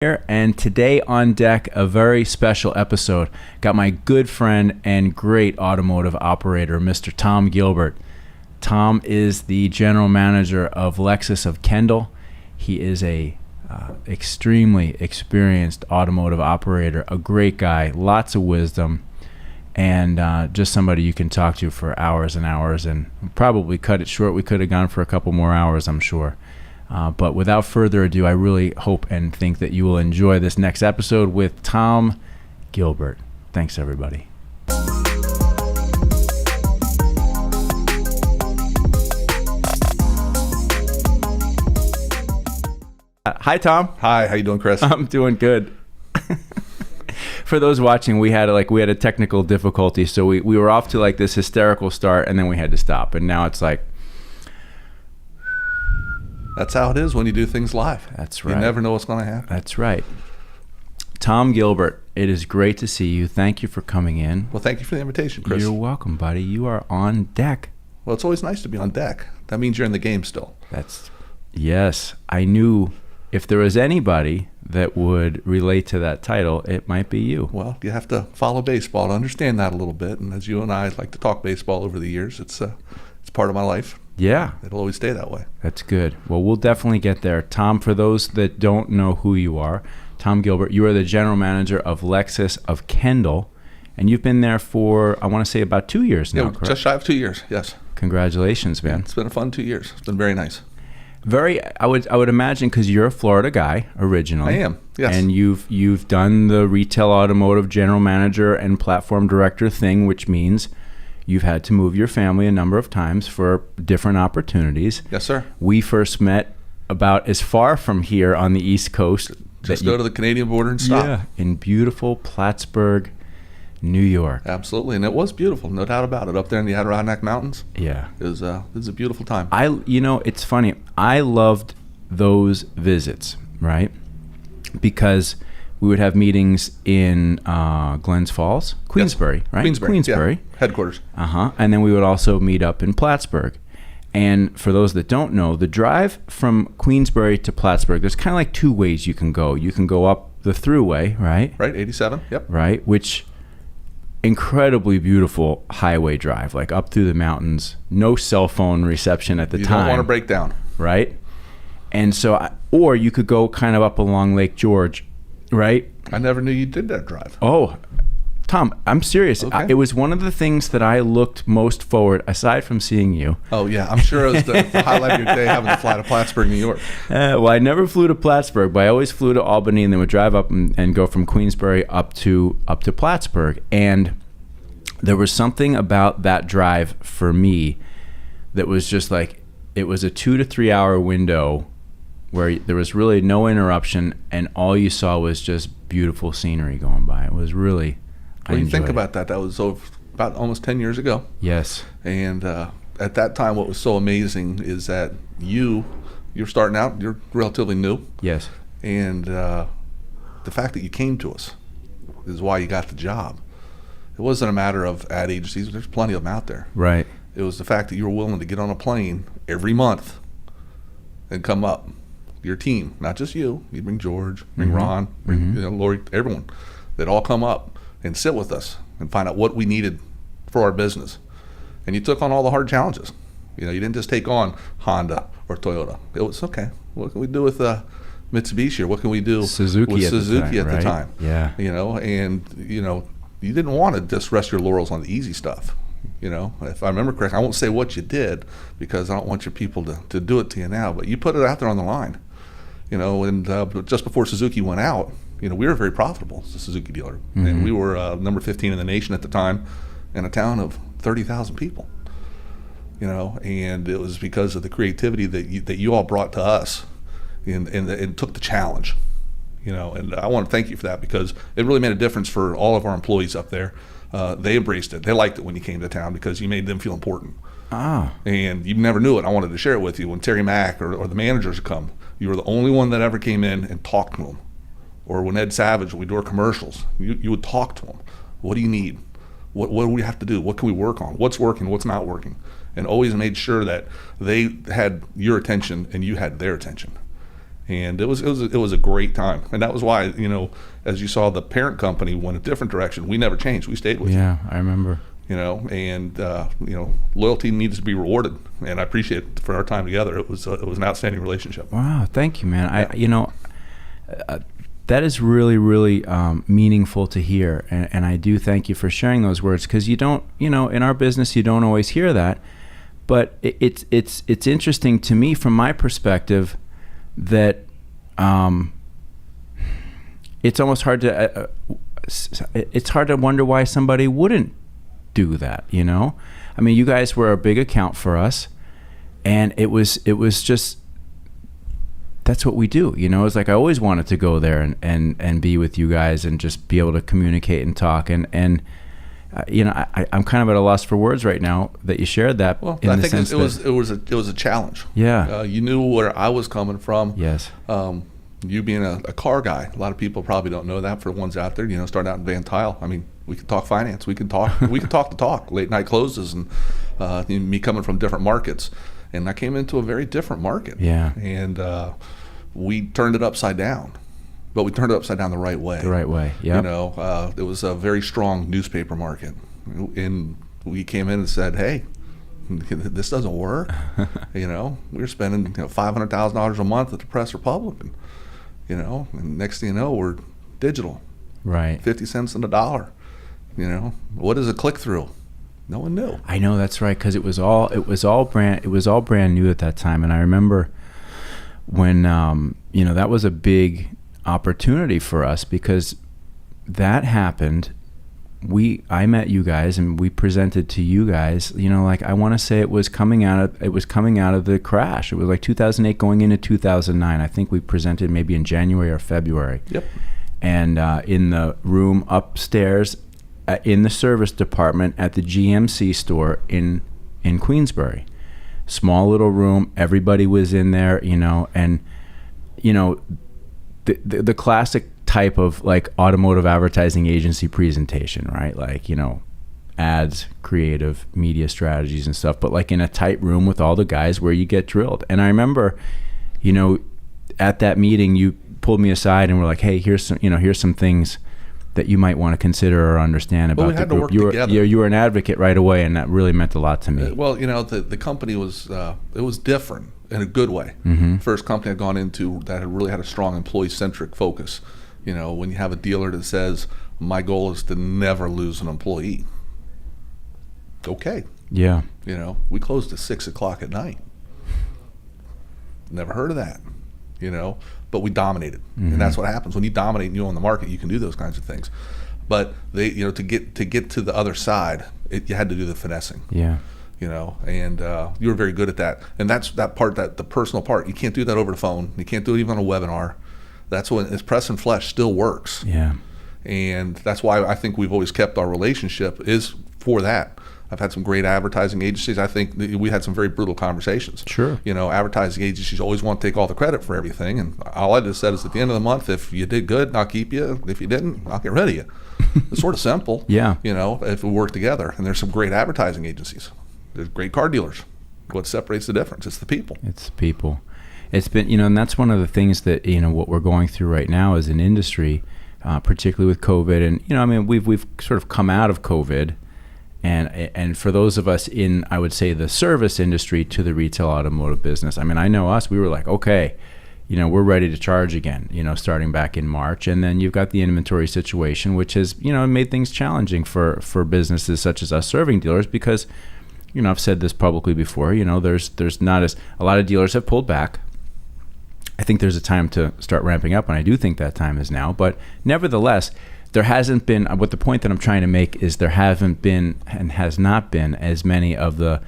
Here, and today on deck, a very special episode. Got my good friend and great automotive operator, Mr. Tom Gilbert. Tom is the general manager of Lexus of Kendall. He is a extremely experienced automotive operator, a great guy, lots of wisdom, and just somebody you can talk to for hours and hours, and probably cut it short. We could have gone for a couple more hours, I'm sure. But without further ado, I really hope and think that you will enjoy this next episode with Tom Gilbert. Thanks, everybody. Hi, Tom. Hi, how you doing, Chris? I'm doing good. For those watching, we had a technical difficulty, so we were off to like this hysterical start, and then we had to stop, and now it's like. That's how it is when you do things live. That's right. You never know what's going to happen. That's right. Tom Gilbert, it is great to see you. Thank you for coming in. Well, thank you for the invitation, Chris. You're welcome, buddy. You are on deck. Well, it's always nice to be on deck. That means you're in the game still. Yes. I knew if there was anybody that would relate to that title, it might be you. Well, you have to follow baseball to understand that a little bit. And as you and I like to talk baseball over the years, it's part of my life. Yeah. It'll always stay that way. That's good. Well, we'll definitely get there. Tom, for those that don't know who you are, Tom Gilbert, you are the general manager of Lexus of Kendall, and you've been there for, I want to say, about 2 years now, correct? Just shy of 2 years, yes. Congratulations, man. It's been a fun 2 years. It's been very nice. I would imagine, because you're a Florida guy originally. I am, yes. And you've done the retail automotive general manager and platform director thing, which means you've had to move your family a number of times for different opportunities. Yes, sir. We first met about as far from here on the East Coast. Just go to the Canadian border and stop. Yeah, in beautiful Plattsburgh, New York. Absolutely, and it was beautiful, no doubt about it. Up there in the Adirondack Mountains. Yeah. It was a beautiful time. It's funny. I loved those visits, right? Because we would have meetings in Glens Falls, Queensbury, yes. right? Queensbury. Yeah. Headquarters. And then we would also meet up in Plattsburgh. And for those that don't know, the drive from Queensbury to Plattsburgh, there's kind of like two ways you can go. You can go up the thruway, right? Right, 87, yep. Right, which incredibly beautiful highway drive, like up through the mountains, no cell phone reception at the time. You don't want to break down. Right? And so, or you could go kind of up along Lake George, right? I never knew you did that drive. Oh, Tom, I'm serious. Okay. It was one of the things that I looked most forward, aside from seeing you. Oh, yeah. I'm sure it was the highlight of your day having to fly to Plattsburgh, New York. Well, I never flew to Plattsburgh, but I always flew to Albany and then would drive up and go from Queensbury up to Plattsburgh. And there was something about that drive for me that was just like, it was a 2 to 3 hour window where there was really no interruption, and all you saw was just beautiful scenery going by. It was really, when you think about that was about almost 10 years ago. Yes. And at that time, what was so amazing is that you're starting out, you're relatively new. Yes. And the fact that you came to us is why you got the job. It wasn't a matter of ad agencies. There's plenty of them out there. Right. It was the fact that you were willing to get on a plane every month and come up. Your team, not just you. You bring George, bring Ron, bring Lori, everyone. They'd all come up and sit with us and find out what we needed for our business. And you took on all the hard challenges. You didn't just take on Honda or Toyota. It was, okay, what can we do with Mitsubishi, or what can we do with Suzuki at the time? Yeah. And you didn't want to just rest your laurels on the easy stuff. If I remember correctly, I won't say what you did because I don't want your people to do it to you now, but you put it out there on the line. And just before Suzuki went out, we were very profitable as a Suzuki dealer. Mm-hmm. And we were number 15 in the nation at the time in a town of 30,000 people. And it was because of the creativity that you all brought to us and took the challenge. And I want to thank you for that because it really made a difference for all of our employees up there. They embraced it. They liked it when you came to town because you made them feel important. Ah. And you never knew it. I wanted to share it with you. When Terry Mack or the managers would come, you were the only one that ever came in and talked to them. Or when Ed Savage, we do our commercials, you would talk to them. What do you need? What do we have to do? What can we work on? What's working? What's not working? And always made sure that they had your attention and you had their attention. And it was a great time. And that was why, as you saw, the parent company went a different direction. We never changed. We stayed with you. Yeah, I remember. And loyalty needs to be rewarded. And I appreciate it for our time together. It was an outstanding relationship. Wow, thank you, man. That is really, really meaningful to hear, and I do thank you for sharing those words, because you don't, in our business, you don't always hear that, but it's interesting to me from my perspective that it's almost hard to wonder why somebody wouldn't do that. I mean, you guys were a big account for us, and it was just. That's what we do. It's like I always wanted to go there and be with you guys and just be able to communicate and talk. And I'm kind of at a loss for words right now that you shared that. Well, I think it was a challenge. Yeah. You knew where I was coming from. Yes. You being a car guy, a lot of people probably don't know that. For the ones out there, starting out in Van Tile. I mean, we could talk finance. We could talk. We could talk the talk. Late night closes, and me coming from different markets, and I came into a very different market. Yeah. And we turned it upside down, but we turned it upside down the right way. The right way, yeah. It was a very strong newspaper market, and we came in and said, "Hey, this doesn't work." We were spending $500,000 a month at the Press Republican. And next thing you know, we're digital. Right. 50 cents on the dollar. What is a click through? No one knew. I know, that's right, because it was all brand new at that time, and I remember when that was a big opportunity for us, because that happened. I met you guys and we presented to you guys. I want to say it was coming out of the crash. It was like 2008 going into 2009. I think we presented maybe in January or February. Yep. And in the room upstairs, in the service department at the GMC store in Queensbury. Small little room, everybody was in there, and the classic type of like automotive advertising agency presentation, right? Like, ads, creative media strategies and stuff, but like in a tight room with all the guys where you get drilled. And I remember, at that meeting, you pulled me aside and were like, "Hey, here's some things that you might want to consider or understand about the group." You were an advocate right away, and that really meant a lot to me. Well, the company was different in a good way. Mm-hmm. First company I'd gone into that had really had a strong employee-centric focus. When you have a dealer that says, "My goal is to never lose an employee." Okay. Yeah. We closed at 6:00 at night. Never heard of that. But we dominated. Mm-hmm. And that's what happens when you dominate and you own the market. You can do those kinds of things. But they, to get to the other side, you had to do the finessing. Yeah. And you were very good at that. And that's that part, the personal part. You can't do that over the phone. You can't do it even on a webinar. That's when it's press and flesh still works. Yeah. And that's why I think we've always kept our relationship is for that. I've had some great advertising agencies. I think we had some very brutal conversations. Sure. Advertising agencies always want to take all the credit for everything. And all I just said is at the end of the month, if you did good, I'll keep you. If you didn't, I'll get rid of you. It's sort of simple. Yeah. If we work together. And there's some great advertising agencies. There's great car dealers. What separates the difference? It's the people. It's the people. It's been, and that's one of the things that, what we're going through right now as an industry, particularly with COVID. And, we've sort of come out of COVID. And for those of us in, I would say, the service industry to the retail automotive business, I know us, we were like, okay, we're ready to charge again, starting back in March. And then you've got the inventory situation, which has, made things challenging for businesses such as us serving dealers because, I've said this publicly before, there's not a lot of dealers have pulled back. I think there's a time to start ramping up, and I do think that time is now. But nevertheless, there hasn't been, what the point that I'm trying to make is there haven't been and has not been as many of the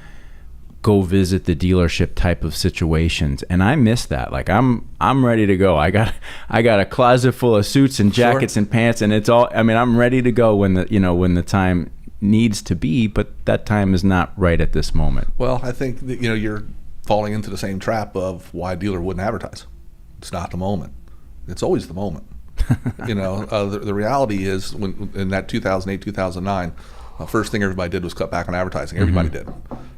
go visit the dealership type of situations. And I miss that. Like I'm ready to go. I got a closet full of suits and jackets and pants, and it's all, I'm ready to go when the time needs to be, but that time is not right at this moment. Well, I think that, you're falling into the same trap of why a dealer wouldn't advertise. It's not the moment. It's always the moment. The reality is when in that 2008, 2009, first thing everybody did was cut back on advertising. Everybody did.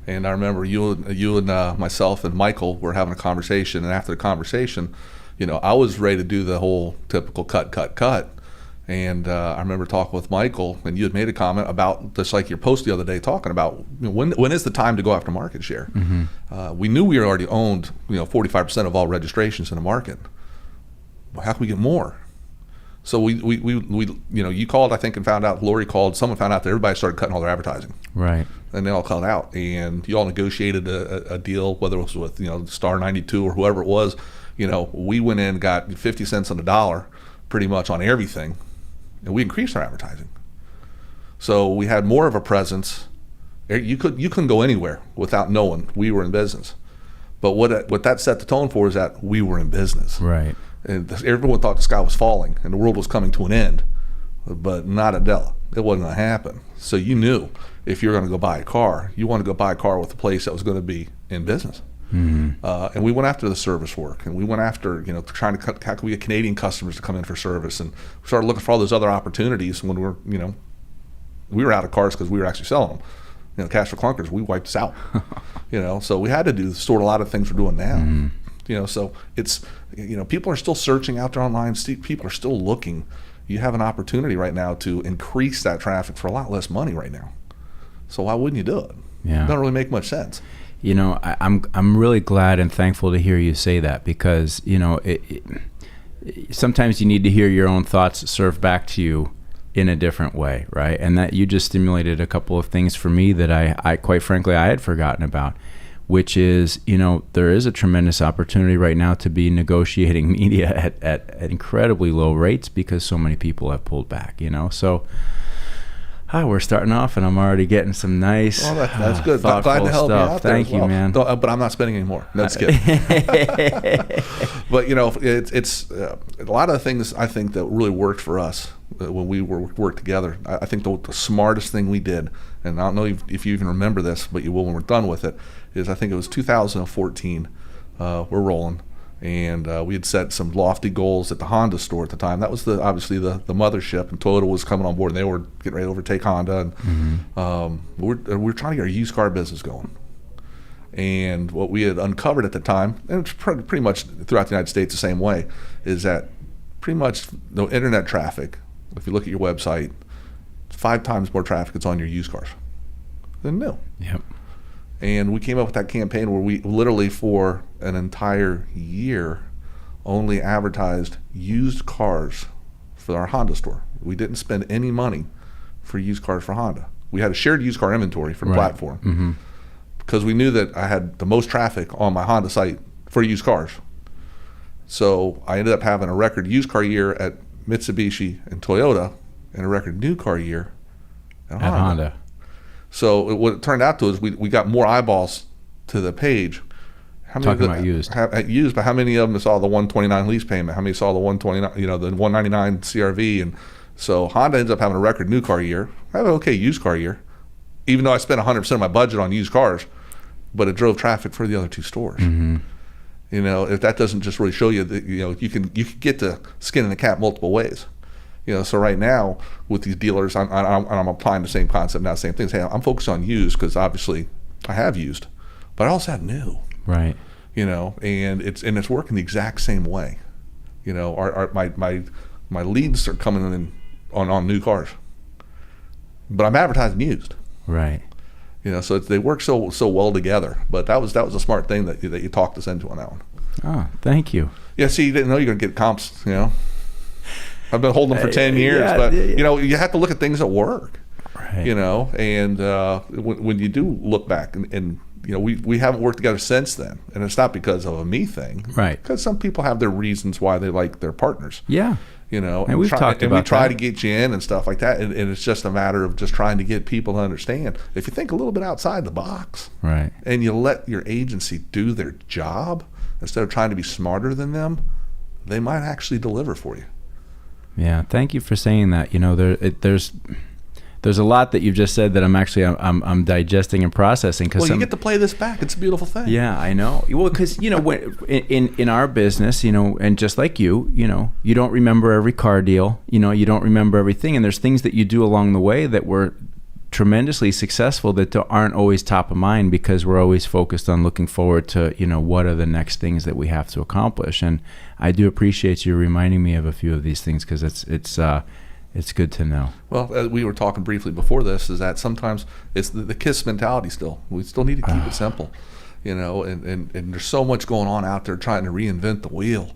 And I remember you and myself and Michael were having a conversation, and after the conversation, I was ready to do the whole typical cut. And I remember talking with Michael, and you had made a comment about just like your post the other day, talking about when is the time to go after market share. We knew we already owned 45% of all registrations in the market. Well, how can we get more? So we you called, I think, and found out. Lori called. Someone found out that everybody started cutting all their advertising. Right. And they all called out, and you all negotiated a deal, whether it was with Star 92 or whoever it was. We went in, got 50 cents on the dollar, pretty much on everything. And we increased our advertising, so we had more of a presence. You couldn't go anywhere without knowing we were in business. But what that set the tone for is that we were in business. Right. And everyone thought the sky was falling and the world was coming to an end, but not at Della. It wasn't going to happen. So you knew if you're going to go buy a car, you want to go buy a car with a place that was going to be in business. And we went after the service work, and we went after trying to how can we get Canadian customers to come in for service, and we started looking for all those other opportunities when we were out of cars because we were actually selling them. Cash for clunkers, we wiped us out. So we had to do sort of a lot of things we're doing now. So it's people are still searching out there online. People are still looking. You have an opportunity right now to increase that traffic for a lot less money right now. So why wouldn't you do it? Yeah. It doesn't really make much sense. I'm really glad and thankful to hear you say that, because sometimes you need to hear your own thoughts served back to you in a different way, right? And that you just stimulated a couple of things for me that I quite frankly I had forgotten about, which is there is a tremendous opportunity right now to be negotiating media at incredibly low rates because so many people have pulled back. So. We're starting off, and I'm already getting some nice, that's good. Glad to help you out there. Thank you, man. But I'm not spending any more. That's good. But it's a lot of the things I think that really worked for us when we worked together. I think the smartest thing we did, and I don't know if you even remember this, but you will when we're done with it, is I think it was 2014. We're rolling. And we had set some lofty goals at the Honda store at the time. That was obviously the mothership, and Toyota was coming on board, and they were getting ready to overtake Honda. And we were trying to get our used car business going. And what we had uncovered at the time, and it's pretty much throughout the United States the same way, is that pretty much the internet traffic, if you look at your website, 5 times more traffic is on your used cars than new. Yep. And we came up with that campaign where we literally for an entire year only advertised used cars for our Honda store. We didn't spend any money for used cars for Honda. We had a shared used car inventory for the platform because we knew that I had the most traffic on my Honda site for used cars. So I ended up having a record used car year at Mitsubishi and Toyota and a record new car year at Honda. So what it turned out to is we got more eyeballs to the page. How many Talking about used. But how many of them saw the 129 lease payment? How many saw the 129, the 199 CRV? And so Honda ends up having a record new car year. I have an okay used car year, even though I spent 100% of my budget on used cars, but it drove traffic for the other 2 stores. If that doesn't just really show you that you can get the skin in the cat multiple ways. So right now with these dealers, I'm applying the same concept now, same things. Hey, I'm focused on used because obviously I have used, but I also have new. Right. And it's working the exact same way. My leads are coming in on new cars, but I'm advertising used. Right. So they work so well together. But that was a smart thing that you talked us into on that one. Oh, thank you. Yeah. See, you didn't know you're gonna get comps. I've been holding them for 10 years, but you have to look at things that work. Right. And when you do look back, and we haven't worked together since then, and it's not because of a me thing, right? Because some people have their reasons why they like their partners. Yeah. And we've talked about we try that. to get you in and stuff like that, and it's just a matter of just trying to get people to understand. If you think a little bit outside the box, right, and you let your agency do their job instead of trying to be smarter than them, they might actually deliver for you. Yeah, thank you for saying that. There's a lot that you've just said that I'm digesting and processing. Well, you get to play this back. It's a beautiful thing. Yeah, I know. Well, because when in our business, and just like you don't remember every car deal. You don't remember everything, and there's things that you do along the way that were tremendously successful that aren't always top of mind because we're always focused on looking forward to, what are the next things that we have to accomplish. And I do appreciate you reminding me of a few of these things because it's good to know. Well, we were talking briefly before this, is that sometimes it's the KISS mentality still. We still need to keep it simple, and there's so much going on out there trying to reinvent the wheel.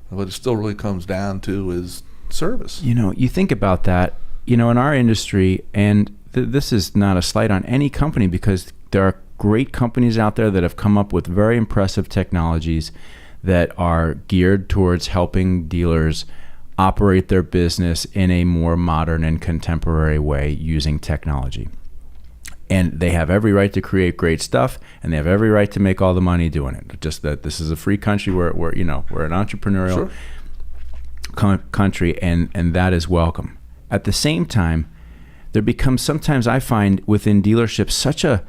What it still really comes down to is service. You think about that, in our industry, and this is not a slight on any company because there are great companies out there that have come up with very impressive technologies that are geared towards helping dealers operate their business in a more modern and contemporary way using technology. And they have every right to create great stuff, and they have every right to make all the money doing it. Just that this is a free country where we're an entrepreneurial country, and that is welcome. At the same time, there becomes sometimes, I find, within dealerships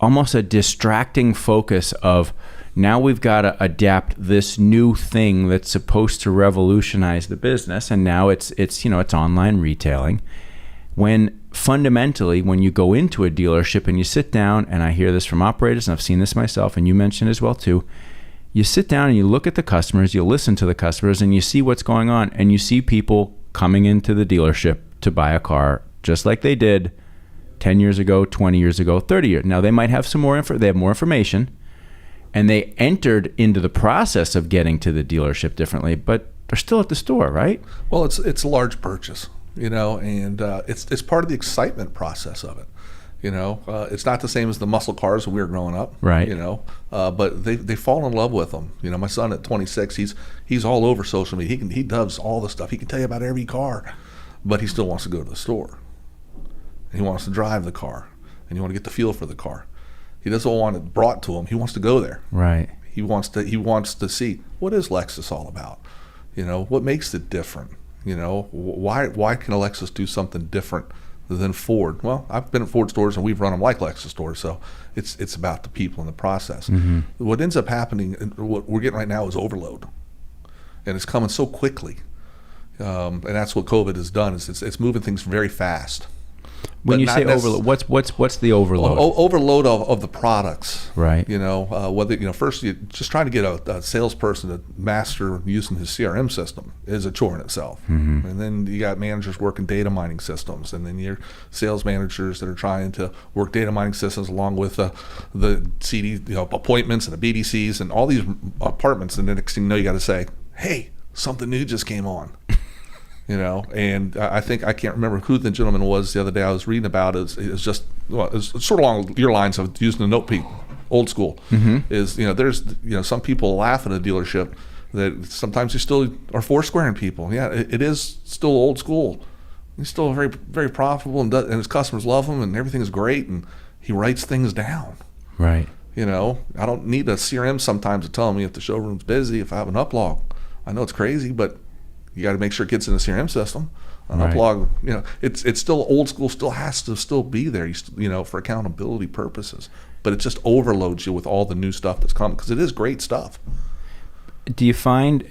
almost a distracting focus of, now we've got to adapt this new thing that's supposed to revolutionize the business, and now it's online retailing. When fundamentally, when you go into a dealership and you sit down, and I hear this from operators, and I've seen this myself, and you mentioned as well too, you sit down and you look at the customers, you listen to the customers, and you see what's going on, and you see people coming into the dealership to buy a car just like they did 10 years ago, 20 years ago, 30 years. Now they might have they have more information, and they entered into the process of getting to the dealership differently, but they're still at the store, right? Well, it's a large purchase, and it's part of the excitement process of it. It's not the same as the muscle cars when we were growing up, right? But they fall in love with them. My son at 26, he's all over social media. He does all the stuff. He can tell you about every car, but he still wants to go to the store. And he wants to drive the car, and he wants to get the feel for the car. He doesn't want it brought to him. He wants to go there. Right. He wants to see, what is Lexus all about? What makes it different? Why can a Lexus do something different than Ford? Well, I've been at Ford stores and we've run them like Lexus stores, so it's about the people in the process. Mm-hmm. What ends up happening, and what we're getting right now, is overload, and it's coming so quickly, and that's what COVID has done. Is it's moving things very fast. When you say overload, what's the overload? Overload of the products, right? Whether first you just trying to get a salesperson to master using his CRM system is a chore in itself, mm-hmm. and then you got managers working data mining systems, and then your sales managers that are trying to work data mining systems along with the CD appointments and the BDCs and all these apartments, and the next thing you know, you got to say, hey, something new just came on. And I think, I can't remember who the gentleman was the other day I was reading about. It's sort of along your lines of using the note peak, old school. Mm-hmm. Is there's some people laugh at a dealership that sometimes you still are four-squaring people. Yeah, it is still old school. He's still very, very profitable, and his customers love him, and everything is great, and he writes things down. Right. I don't need a CRM sometimes to tell me if the showroom's busy, if I have an uplog. I know it's crazy, but you got to make sure it gets in the CRM system. An uplog, it's still old school, still has to be there, for accountability purposes. But it just overloads you with all the new stuff that's coming, because it is great stuff. Do you find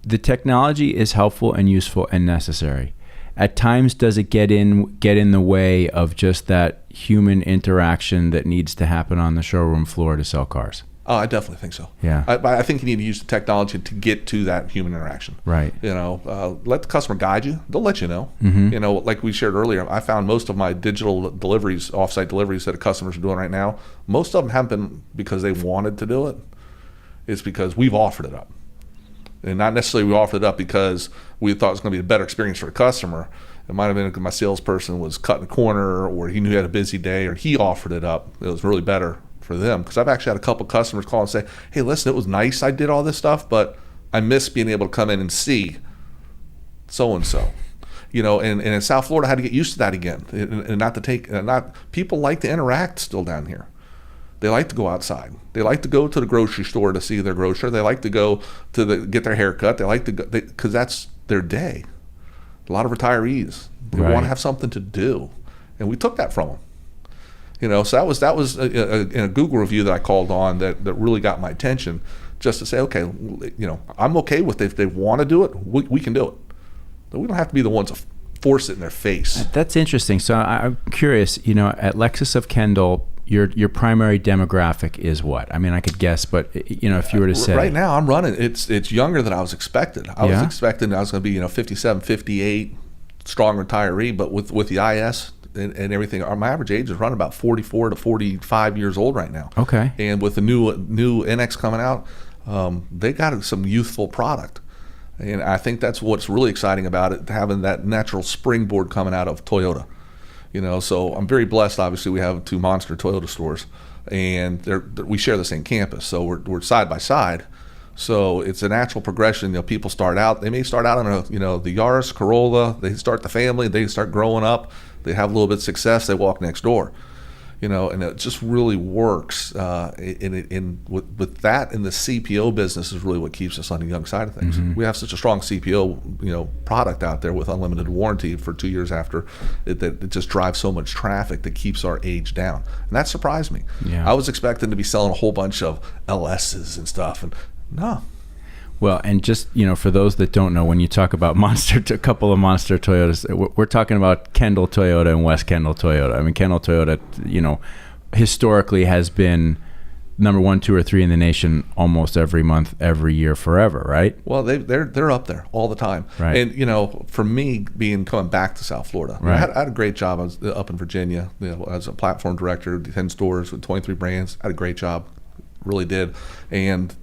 the technology is helpful and useful and necessary? At times, does it get in the way of just that human interaction that needs to happen on the showroom floor to sell cars? Oh, I definitely think so. Yeah. I think you need to use the technology to get to that human interaction. Right. Let the customer guide you. They'll let you know. Mm-hmm. Like we shared earlier, I found most of my digital deliveries, offsite deliveries that customers are doing right now, most of them haven't been because they wanted to do it. It's because we've offered it up. And not necessarily we offered it up because we thought it was going to be a better experience for the customer. It might have been because my salesperson was cutting a corner, or he knew he had a busy day, or he offered it up. It was really better for them, because I've actually had a couple customers call and say, hey, listen, it was nice I did all this stuff, but I miss being able to come in and see so-and-so. And in South Florida, I had to get used to that again, and people like to interact still down here. They like to go outside. They like to go to the grocery store to see their grocer. They like to go to get their hair cut. They like to go, because that's their day. A lot of retirees, they want to have something to do, and we took that from them. So that was in a Google review that I called on that really got my attention, just to say, okay, I'm okay with it. If they want to do it, we can do it. But we don't have to be the ones force it in their face. That's interesting. So I'm curious, at Lexus of Kendall, your primary demographic is what? I mean, I could guess, but if you were to say right now, I'm running. It's younger than I was expected. I was expecting I was going to be 57, 58, strong retiree, but with the IS and everything, my average age is running about 44 to 45 years old right now. Okay. And with the new NX coming out, they got some youthful product. And I think that's what's really exciting about it, having that natural springboard coming out of Toyota. So I'm very blessed. Obviously, we have 2 monster Toyota stores, and we share the same campus, so we're side by side. So it's a natural progression. People start out. They may start out on the Yaris, Corolla. They start the family. They start growing up. They have a little bit of success. They walk next door. And it just really works. With that, and the CPO business is really what keeps us on the young side of things. Mm-hmm. We have such a strong CPO, product out there with unlimited warranty for 2 years after it, that it just drives so much traffic that keeps our age down. And that surprised me. Yeah. I was expecting to be selling a whole bunch of LSs and stuff, and no. Well, and just, for those that don't know, when you talk about a couple of monster Toyotas, we're talking about Kendall Toyota and West Kendall Toyota. I mean, Kendall Toyota, historically has been number 1, 2, or 3 in the nation almost every month, every year, forever, right? Well, they're up there all the time. Right. And, for me, coming back to South Florida, right. I had a great job. I was up in Virginia, as a platform director, 10 stores with 23 brands. I had a great job, really did. And,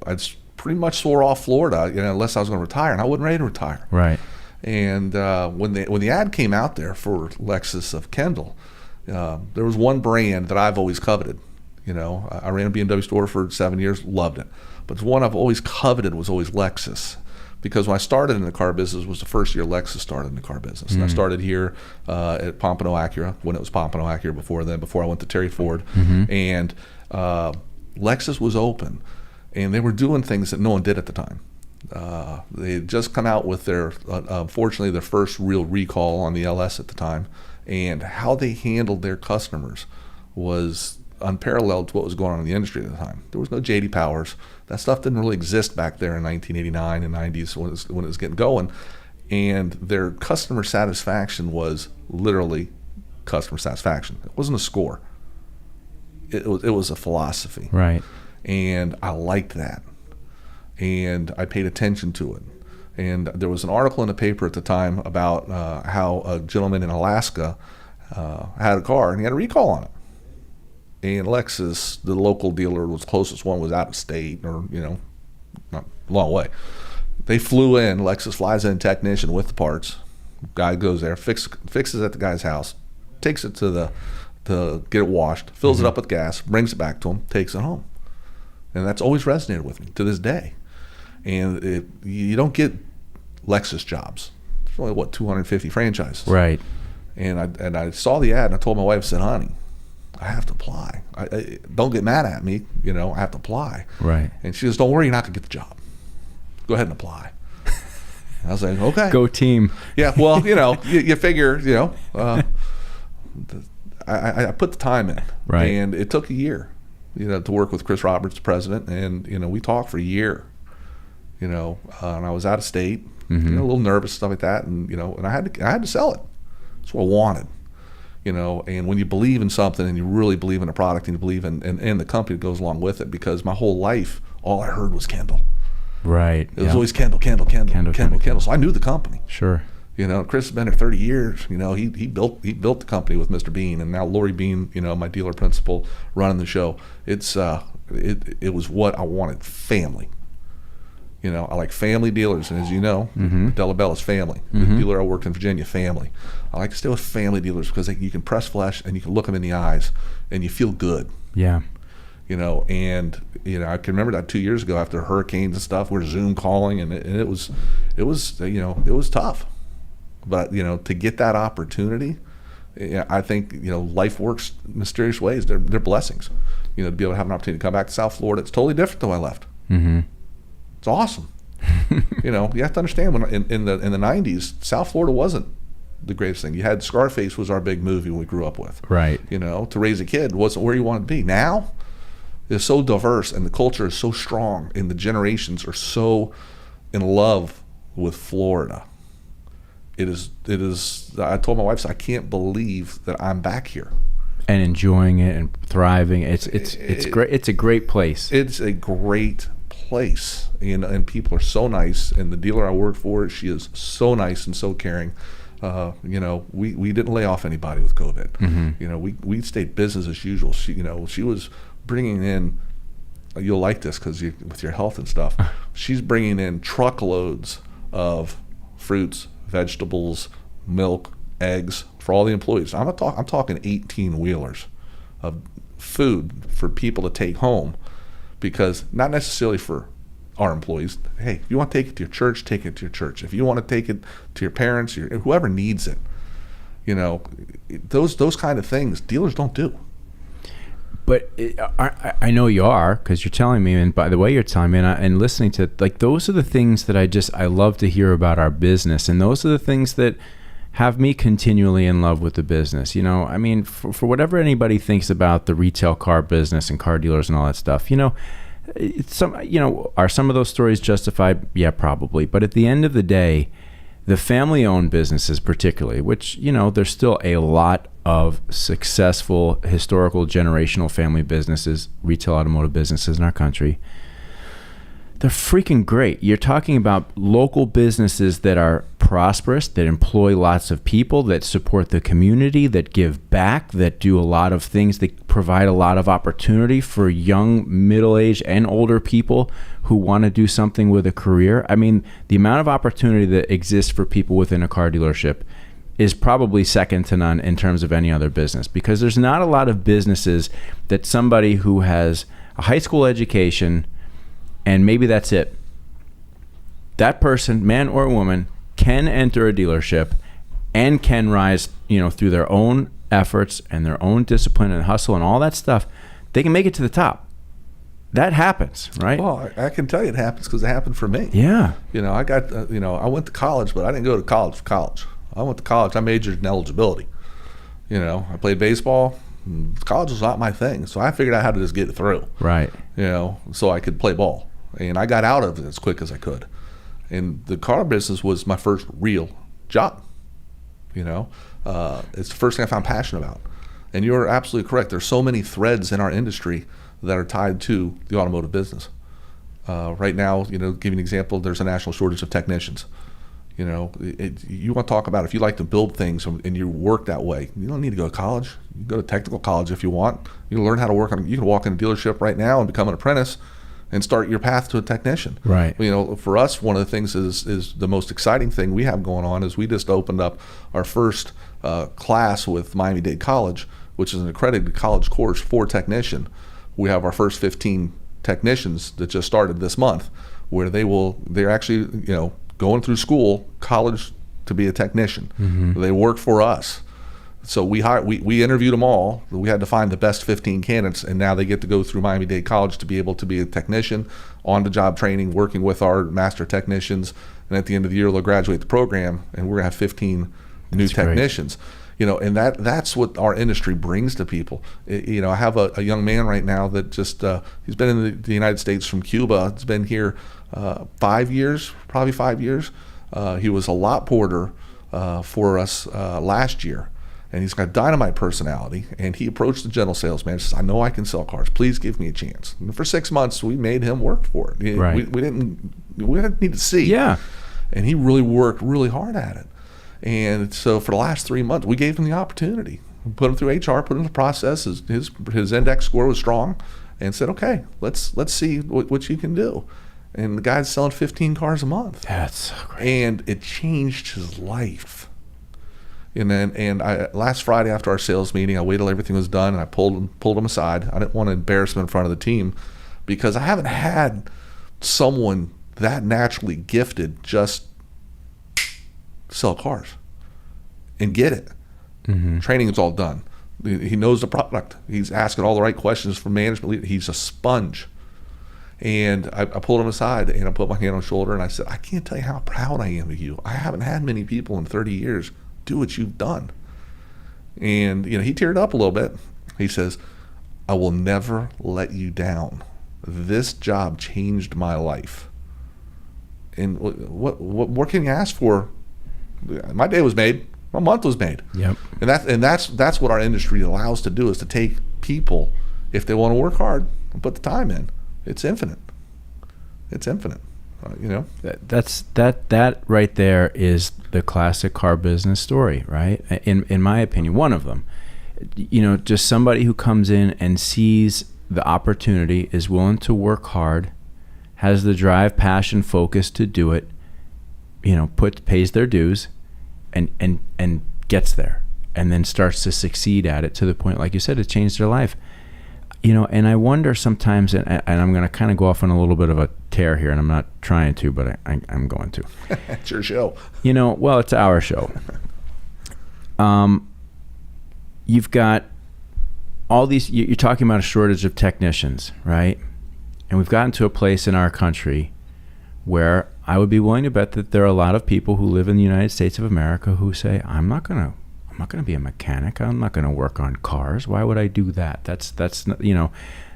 I pretty much swore off Florida, unless I was going to retire, and I wasn't ready to retire. Right. And when the ad came out there for Lexus of Kendall, there was one brand that I've always coveted. I ran a BMW store for 7 years, loved it. But the one I've always coveted was always Lexus, because when I started in the car business was the first year Lexus started in the car business. And I started here at Pompano Acura, when it was Pompano Acura before I went to Terry Ford. Mm-hmm. And Lexus was open. And they were doing things that no one did at the time. They had just come out with unfortunately, their first real recall on the LS at the time. And how they handled their customers was unparalleled to what was going on in the industry at the time. There was no J.D. Powers. That stuff didn't really exist back there in 1989 and 90s when it was getting going. And their customer satisfaction was literally customer satisfaction. It wasn't a score. It was a philosophy. Right. And I liked that, and I paid attention to it. And there was an article in the paper at the time about how a gentleman in Alaska had a car and he had a recall on it. And Lexus, the local dealer, was closest one, was out of state, or not a long way. They flew in. Lexus flies in, technician with the parts. Guy goes there, fixes at the guy's house, takes it to get it washed, fills Mm-hmm. it up with gas, brings it back to him, takes it home. And that's always resonated with me to this day. And you don't get Lexus jobs. There's only, 250 franchises. Right. And I saw the ad, and I told my wife, I said, honey, I have to apply. Don't get mad at me. I have to apply. Right. And she goes, don't worry, you're not going to get the job. Go ahead and apply. I was like, okay. Go team. Yeah, well, you figure, I put the time in. Right. And it took a year. To work with Chris Roberts, the president, and we talked for a year. And I was out of state, mm-hmm. A little nervous, stuff like that, and and I had to sell it. That's what I wanted. And when you believe in something and you really believe in a product and you believe in the company that goes along with it, because my whole life all I heard was Kendall. Right. It was always Kendall. So I knew the company. Sure. Chris has been there 30 years. He built the company with Mr. Bean, and now Lori Bean, my dealer principal, running the show. It's it was what I wanted. Family. I like family dealers, and as you know, mm-hmm. Delabella's family. Mm-hmm. The dealer I worked in Virginia, family. I like to stay with family dealers because you can press flesh and you can look them in the eyes, and you feel good. Yeah. And I can remember that 2 years ago after hurricanes and stuff. We're Zoom calling, and it was tough. But to get that opportunity, I think life works in mysterious ways. They're blessings. To be able to have an opportunity to come back to South Florida, it's totally different than when I left. Mm-hmm. It's awesome. You have to understand, when in the 90s, South Florida wasn't the greatest thing. You had Scarface was our big movie we grew up with. Right. To raise a kid wasn't where you wanted to be. Now it's so diverse, and the culture is so strong, and the generations are so in love with Florida. I told my wife, I can't believe that I'm back here. And enjoying it and thriving. It's great. It's a great place. It's a great place, and people are so nice. And the dealer I work for, she is so nice and so caring. We didn't lay off anybody with COVID. Mm-hmm. We stayed business as usual. She was bringing in. You'll like this because with your health and stuff. She's bringing in truckloads of fruits, vegetables, milk, eggs for all the employees. I'm talking 18-wheelers of food for people to take home, because not necessarily for our employees. Hey, if you want to take it to your church, take it to your church. If you want to take it to your parents, whoever needs it, those kind of things dealers don't do. But I know you are, because you're telling me, and by the way you're telling me, and listening to, like, those are the things that I love to hear about our business, and those are the things that have me continually in love with the business. I mean, for whatever anybody thinks about the retail car business and car dealers and all that stuff, are some of those stories justified? Yeah, probably. But at the end of the day, the family-owned businesses particularly, which, there's still a lot of successful historical generational family businesses, retail automotive businesses in our country. They're freaking great. You're talking about local businesses that are prosperous, that employ lots of people, that support the community, that give back, that do a lot of things, that provide a lot of opportunity for young, middle-aged, and older people who want to do something with a career. I mean, the amount of opportunity that exists for people within a car dealership is probably second to none in terms of any other business, because there's not a lot of businesses that somebody who has a high school education and maybe that's it, that person, man or woman, can enter a dealership and can rise, through their own efforts and their own discipline and hustle and all that stuff. They can make it to the top. That happens, right? Well, I can tell you it happens because it happened for me. Yeah. I got, I went to college, but I didn't go to college for college. I went to college. I majored in eligibility. I played baseball. College was not my thing, so I figured out how to just get it through. Right. So I could play ball. And I got out of it as quick as I could. And the car business was my first real job. It's the first thing I found passionate about. And you're absolutely correct. There's so many threads in our industry that are tied to the automotive business. Right now, give you an example, there's a national shortage of technicians. You want to talk about if you like to build things and you work that way, you don't need to go to college. You can go to technical college if you want. You can learn how to work on. You can walk in a dealership right now and become an apprentice and start your path to a technician. Right. For us, one of the things is the most exciting thing we have going on is we just opened up our first class with Miami-Dade College, which is an accredited college course for technician. We have our first 15 technicians that just started this month, where they're actually going through college to be a technician. Mm-hmm. They work for us. So we interviewed them all. We had to find the best 15 candidates, and now they get to go through Miami-Dade College to be able to be a technician, on-the-job training, working with our master technicians. And at the end of the year, they'll graduate the program, and we're going to have 15 new technicians. And that's what our industry brings to people. I have a young man right now that just he's been in the United States from Cuba. He's been here 5 years, probably 5 years. He was a lot porter for us last year. And he's got dynamite personality, and he approached the general sales manager and says, I know I can sell cars. Please give me a chance. And for 6 months, we made him work for it. Right. We didn't need to see. Yeah. And he really worked really hard at it. And so for the last 3 months, we gave him the opportunity. We put him through HR, put him in the process. His index score was strong, and said, okay, let's see what you can do. And the guy's selling 15 cars a month. That's so great. And it changed his life. Last Friday after our sales meeting, I waited till everything was done, and I pulled him aside. I didn't want to embarrass him in front of the team, because I haven't had someone that naturally gifted just sell cars and get it. Mm-hmm. Training is all done. He knows the product. He's asking all the right questions from management. He's a sponge. And I pulled him aside, and I put my hand on his shoulder, and I said, I can't tell you how proud I am of you. I haven't had many people in 30 years do what you've done. And he teared up a little bit. He says, I will never let you down. This job changed my life. And what can you ask for My day was made. My month was made. Yep. And that's what our industry allows to do, is to take people, if they want to work hard and put the time in. It's infinite. It's infinite. That right there is the classic car business story, right? In my opinion, one of them. Just somebody who comes in and sees the opportunity, is willing to work hard, has the drive, passion, focus to do it, pays their dues, and gets there, and then starts to succeed at it to the point, like you said, it changed their life. And I wonder sometimes, and I'm going to kind of go off on a little bit of a tear here, and I'm not trying to, but I'm going to. It's your show. Well, it's our show. You've got all these, you're talking about a shortage of technicians, right? And we've gotten to a place in our country where I would be willing to bet that there are a lot of people who live in the United States of America who say, I'm not going to be a mechanic. I'm not going to work on cars. Why would I do that? That's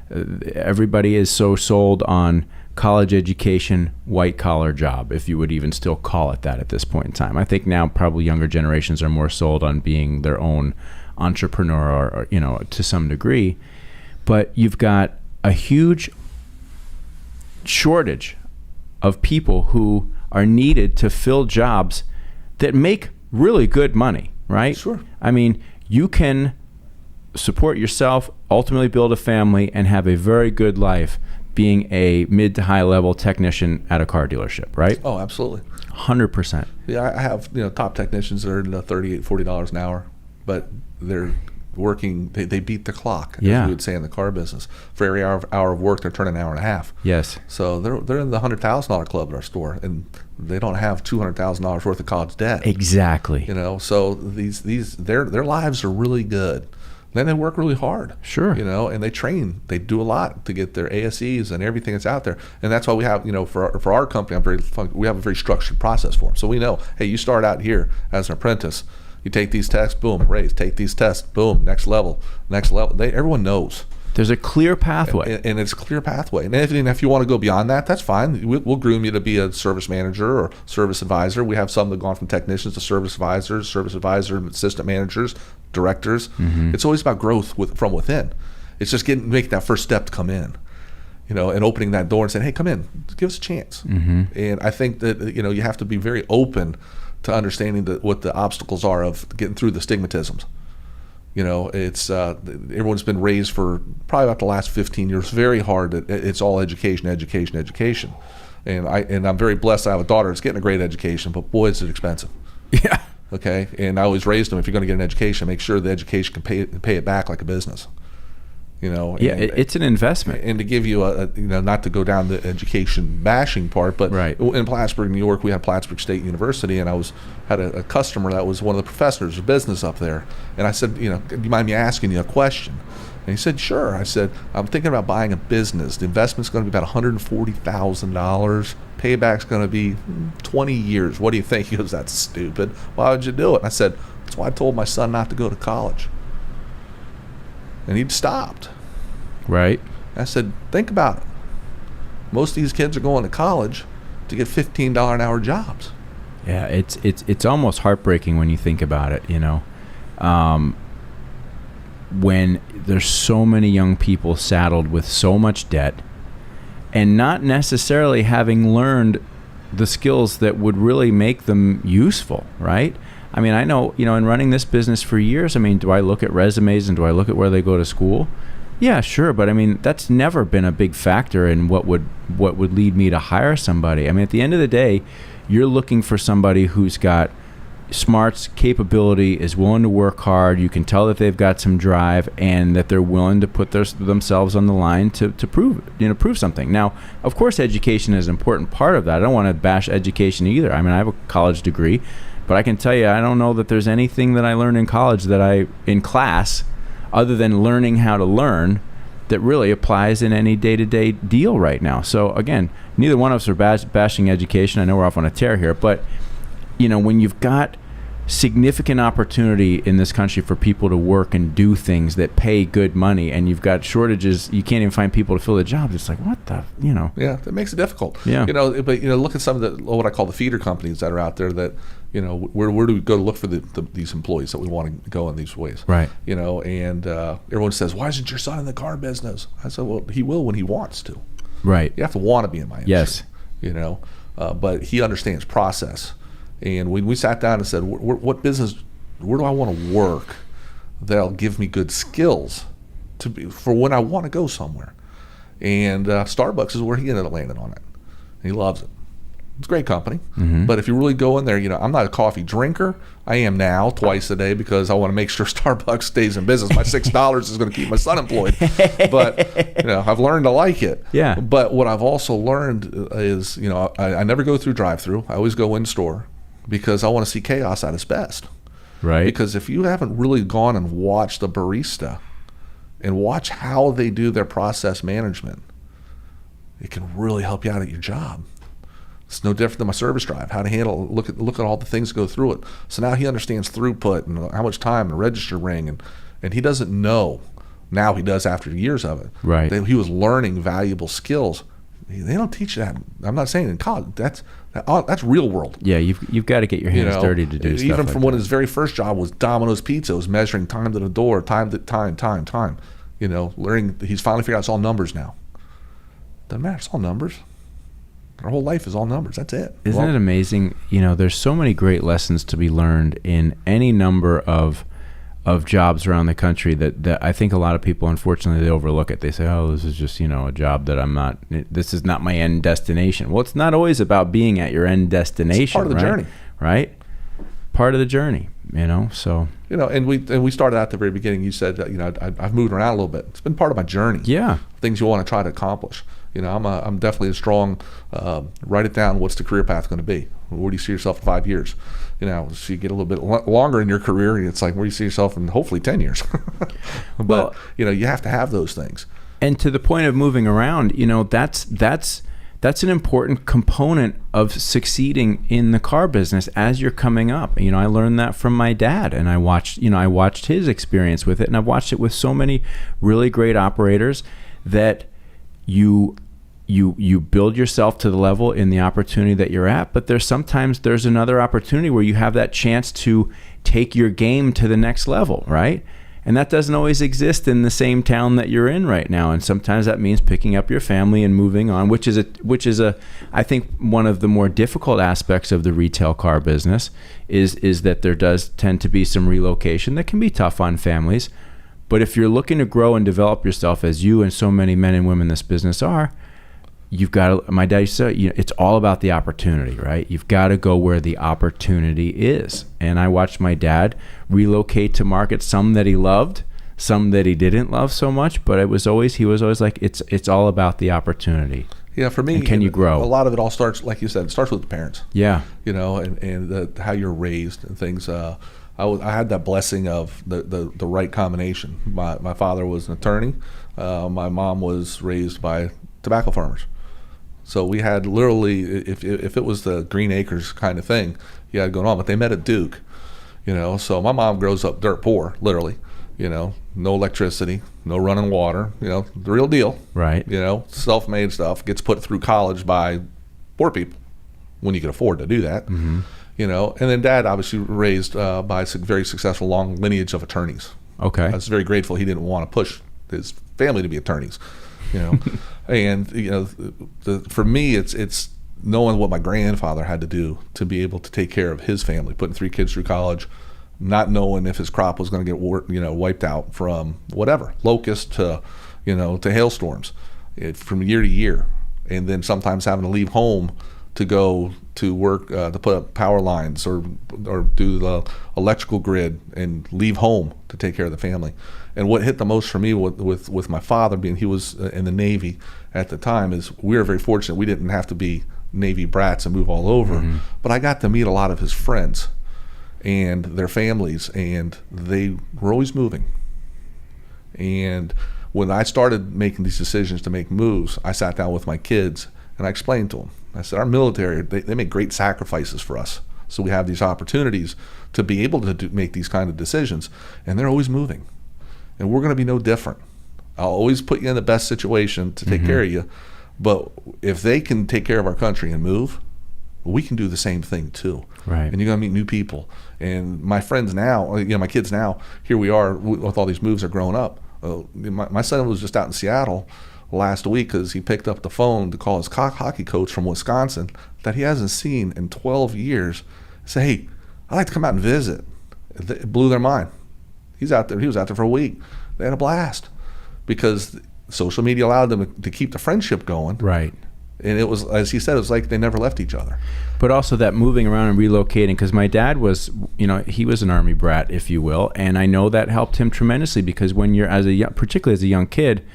everybody is so sold on college education, white collar job, if you would even still call it that at this point in time. I think now probably younger generations are more sold on being their own entrepreneur, or to some degree. But you've got a huge shortage of people who are needed to fill jobs that make really good money, right? Sure. I mean, you can support yourself, ultimately build a family, and have a very good life being a mid to high level technician at a car dealership, right? Oh, absolutely. 100%. Yeah, I have top technicians that are in the $38, $40 an hour, but they're working. They beat the clock, as we would say in the car business. For every hour of work, they're turning an hour and a half. Yes. So they're in the $100,000 club at our store, and they don't have $200,000 worth of college debt. Exactly. So their lives are really good. Then they work really hard. Sure. And they train. They do a lot to get their ASEs and everything that's out there. And that's why we have, for our company, we have a very structured process for them. So we know, hey, you start out here as an apprentice. You take these tests, boom, raise. Take these tests, boom, next level. Everyone knows. There's a clear pathway. And it's a clear pathway. And if you want to go beyond that, that's fine. We'll groom you to be a service manager or service advisor. We have some that have gone from technicians to service advisors, assistant managers, directors. Mm-hmm. It's always about growth from within. It's just making that first step to come in, and opening that door and saying, hey, come in, give us a chance. Mm-hmm. And I think that, you have to be very open to understanding what the obstacles are of getting through the stigmatisms. It's everyone's been raised for probably about the last 15 years very hard. It's all education. And I'm very blessed. I have a daughter that's getting a great education, but boy, is it expensive. Yeah. Okay. And I always raised them, if you're going to get an education, make sure the education can pay it back like a business. It's an investment. And to give you not to go down the education bashing part, but right. In Plattsburgh, New York, we had Plattsburgh State University, and I had a customer that was one of the professors of business up there. And I said, do you mind me asking you a question? And he said, sure. I said, I'm thinking about buying a business. The investment's going to be about $140,000. Payback's going to be 20 years. What do you think? He goes, that's stupid. Why would you do it? And I said, that's why I told my son not to go to college. And he'd stopped. Right. I said, think about it. Most of these kids are going to college to get $15 an hour jobs. Yeah, it's almost heartbreaking when you think about it, when there's so many young people saddled with so much debt and not necessarily having learned the skills that would really make them useful, right? I mean, I know, in running this business for years, do I look at resumes and do I look at where they go to school? Yeah, sure. But that's never been a big factor in what would lead me to hire somebody. At the end of the day, you're looking for somebody who's got smarts, capability, is willing to work hard. You can tell that they've got some drive and that they're willing to put themselves on the line to prove something. Now, of course, education is an important part of that. I don't want to bash education either. I have a college degree. But I can tell you, I don't know that there's anything that I learned in college in class, other than learning how to learn, that really applies in any day-to-day deal right now. So again, neither one of us are bashing education. I know we're off on a tear here, but when you've got significant opportunity in this country for people to work and do things that pay good money, and you've got shortages. You can't even find people to fill the jobs. It's like, what the, Yeah, that makes it difficult. Yeah. But look at some of the what I call the feeder companies that are out there that, where do we go to look for these employees that we want to go in these ways? Right. And everyone says, why isn't your son in the car business? I said, well, he will when he wants to. Right. You have to want to be in my industry. Yes. But he understands process. And when we sat down and said, what business, where do I want to work that'll give me good skills for when I want to go somewhere? And Starbucks is where he ended up landing on it. And he loves it. It's a great company. Mm-hmm. But if you really go in there, I'm not a coffee drinker. I am now twice a day because I want to make sure Starbucks stays in business. My $6 is going to keep my son employed. But, I've learned to like it. Yeah. But what I've also learned is, I never go through drive-through. I always go in store because I want to see chaos at its best. Right. Because if you haven't really gone and watched a barista and watch how they do their process management, it can really help you out at your job. It's no different than my service drive, how to handle, look at all the things that go through it. So now he understands throughput and how much time the register ring, and he doesn't know. Now he does after years of it. Right. He was learning valuable skills. They don't teach that. I'm not saying in college. That's real world. Yeah, you've got to get your hands dirty to do stuff. Even like from that. when his very first job was Domino's Pizza, was measuring time to the door, time. Learning. He's finally figured out it's all numbers now. Doesn't matter. It's all numbers. Our whole life is all numbers. That's it. Isn't it amazing? There's so many great lessons to be learned in any number of jobs around the country that I think a lot of people, unfortunately, they overlook it. They say, oh, this is just, a job that this is not my end destination. Well, it's not always about being at your end destination. It's part of the journey. Right? Part of the journey, so. And we started out at the very beginning. You said, I've moved around a little bit. It's been part of my journey. Yeah. Things you want to try to accomplish. I'm definitely a strong, write it down, what's the career path going to be? Where do you see yourself in 5 years? So you get a little bit longer in your career, and it's like, where do you see yourself in hopefully 10 years? But, well, you have to have those things. And to the point of moving around, that's an important component of succeeding in the car business as you're coming up. I learned that from my dad, and I watched his experience with it, and I've watched it with so many really great operators that you build yourself to the level in the opportunity that you're at, but there's another opportunity where you have that chance to take your game to the next level, right? And that doesn't always exist in the same town that you're in right now. And sometimes that means picking up your family and moving on, which is I think one of the more difficult aspects of the retail car business is that there does tend to be some relocation that can be tough on families. But if you're looking to grow and develop yourself, as you and so many men and women in this business are, you've got to, my dad used to say, it's all about the opportunity, right? You've got to go where the opportunity is. And I watched my dad relocate to markets, some that he loved, some that he didn't love so much, but he was always like, it's all about the opportunity. Yeah, for me, and can you grow? A lot of it all starts, like you said, it starts with the parents. Yeah. And how you're raised and things. I had that blessing of the right combination. My father was an attorney. My mom was raised by tobacco farmers. So we had literally, if it was the Green Acres kind of thing, you had going on. But they met at Duke, So my mom grows up dirt poor, literally. No electricity, no running water. The real deal. Right. Self-made stuff gets put through college by poor people when you can afford to do that. Mm-hmm. And then Dad obviously raised by a very successful long lineage of attorneys. Okay. I was very grateful he didn't want to push his family to be attorneys. And for me, it's knowing what my grandfather had to do to be able to take care of his family, putting 3 kids through college, not knowing if his crop was going to get wiped out from whatever, locust to hailstorms, from year to year, and then sometimes having to leave home to go to work to put up power lines or do the electrical grid and leave home to take care of the family. And what hit the most for me with my father, being he was in the Navy at the time, is we were very fortunate. We didn't have to be Navy brats and move all over, mm-hmm. but I got to meet a lot of his friends and their families, and they were always moving. And when I started making these decisions to make moves, I sat down with my kids and I explained to them. I said, our military, they make great sacrifices for us. So we have these opportunities to be able to make these kind of decisions, and they're always moving. And we're going to be no different. I'll always put you in the best situation to take care of you, but if they can take care of our country and move, we can do the same thing too. Right. And you're going to meet new people. And my friends now, my kids now, here we are with all these moves, they're growing up. My son was just out in Seattle last week because he picked up the phone to call his hockey coach from Wisconsin that he hasn't seen in 12 years. Say, hey, I'd like to come out and visit. It blew their mind. He was out there for a week. They had a blast because social media allowed them to keep the friendship going. Right. And it was, as he said, it was like they never left each other. But also that moving around and relocating, because my dad was, he was an Army brat, if you will, and I know that helped him tremendously because when you're, particularly as a young kid,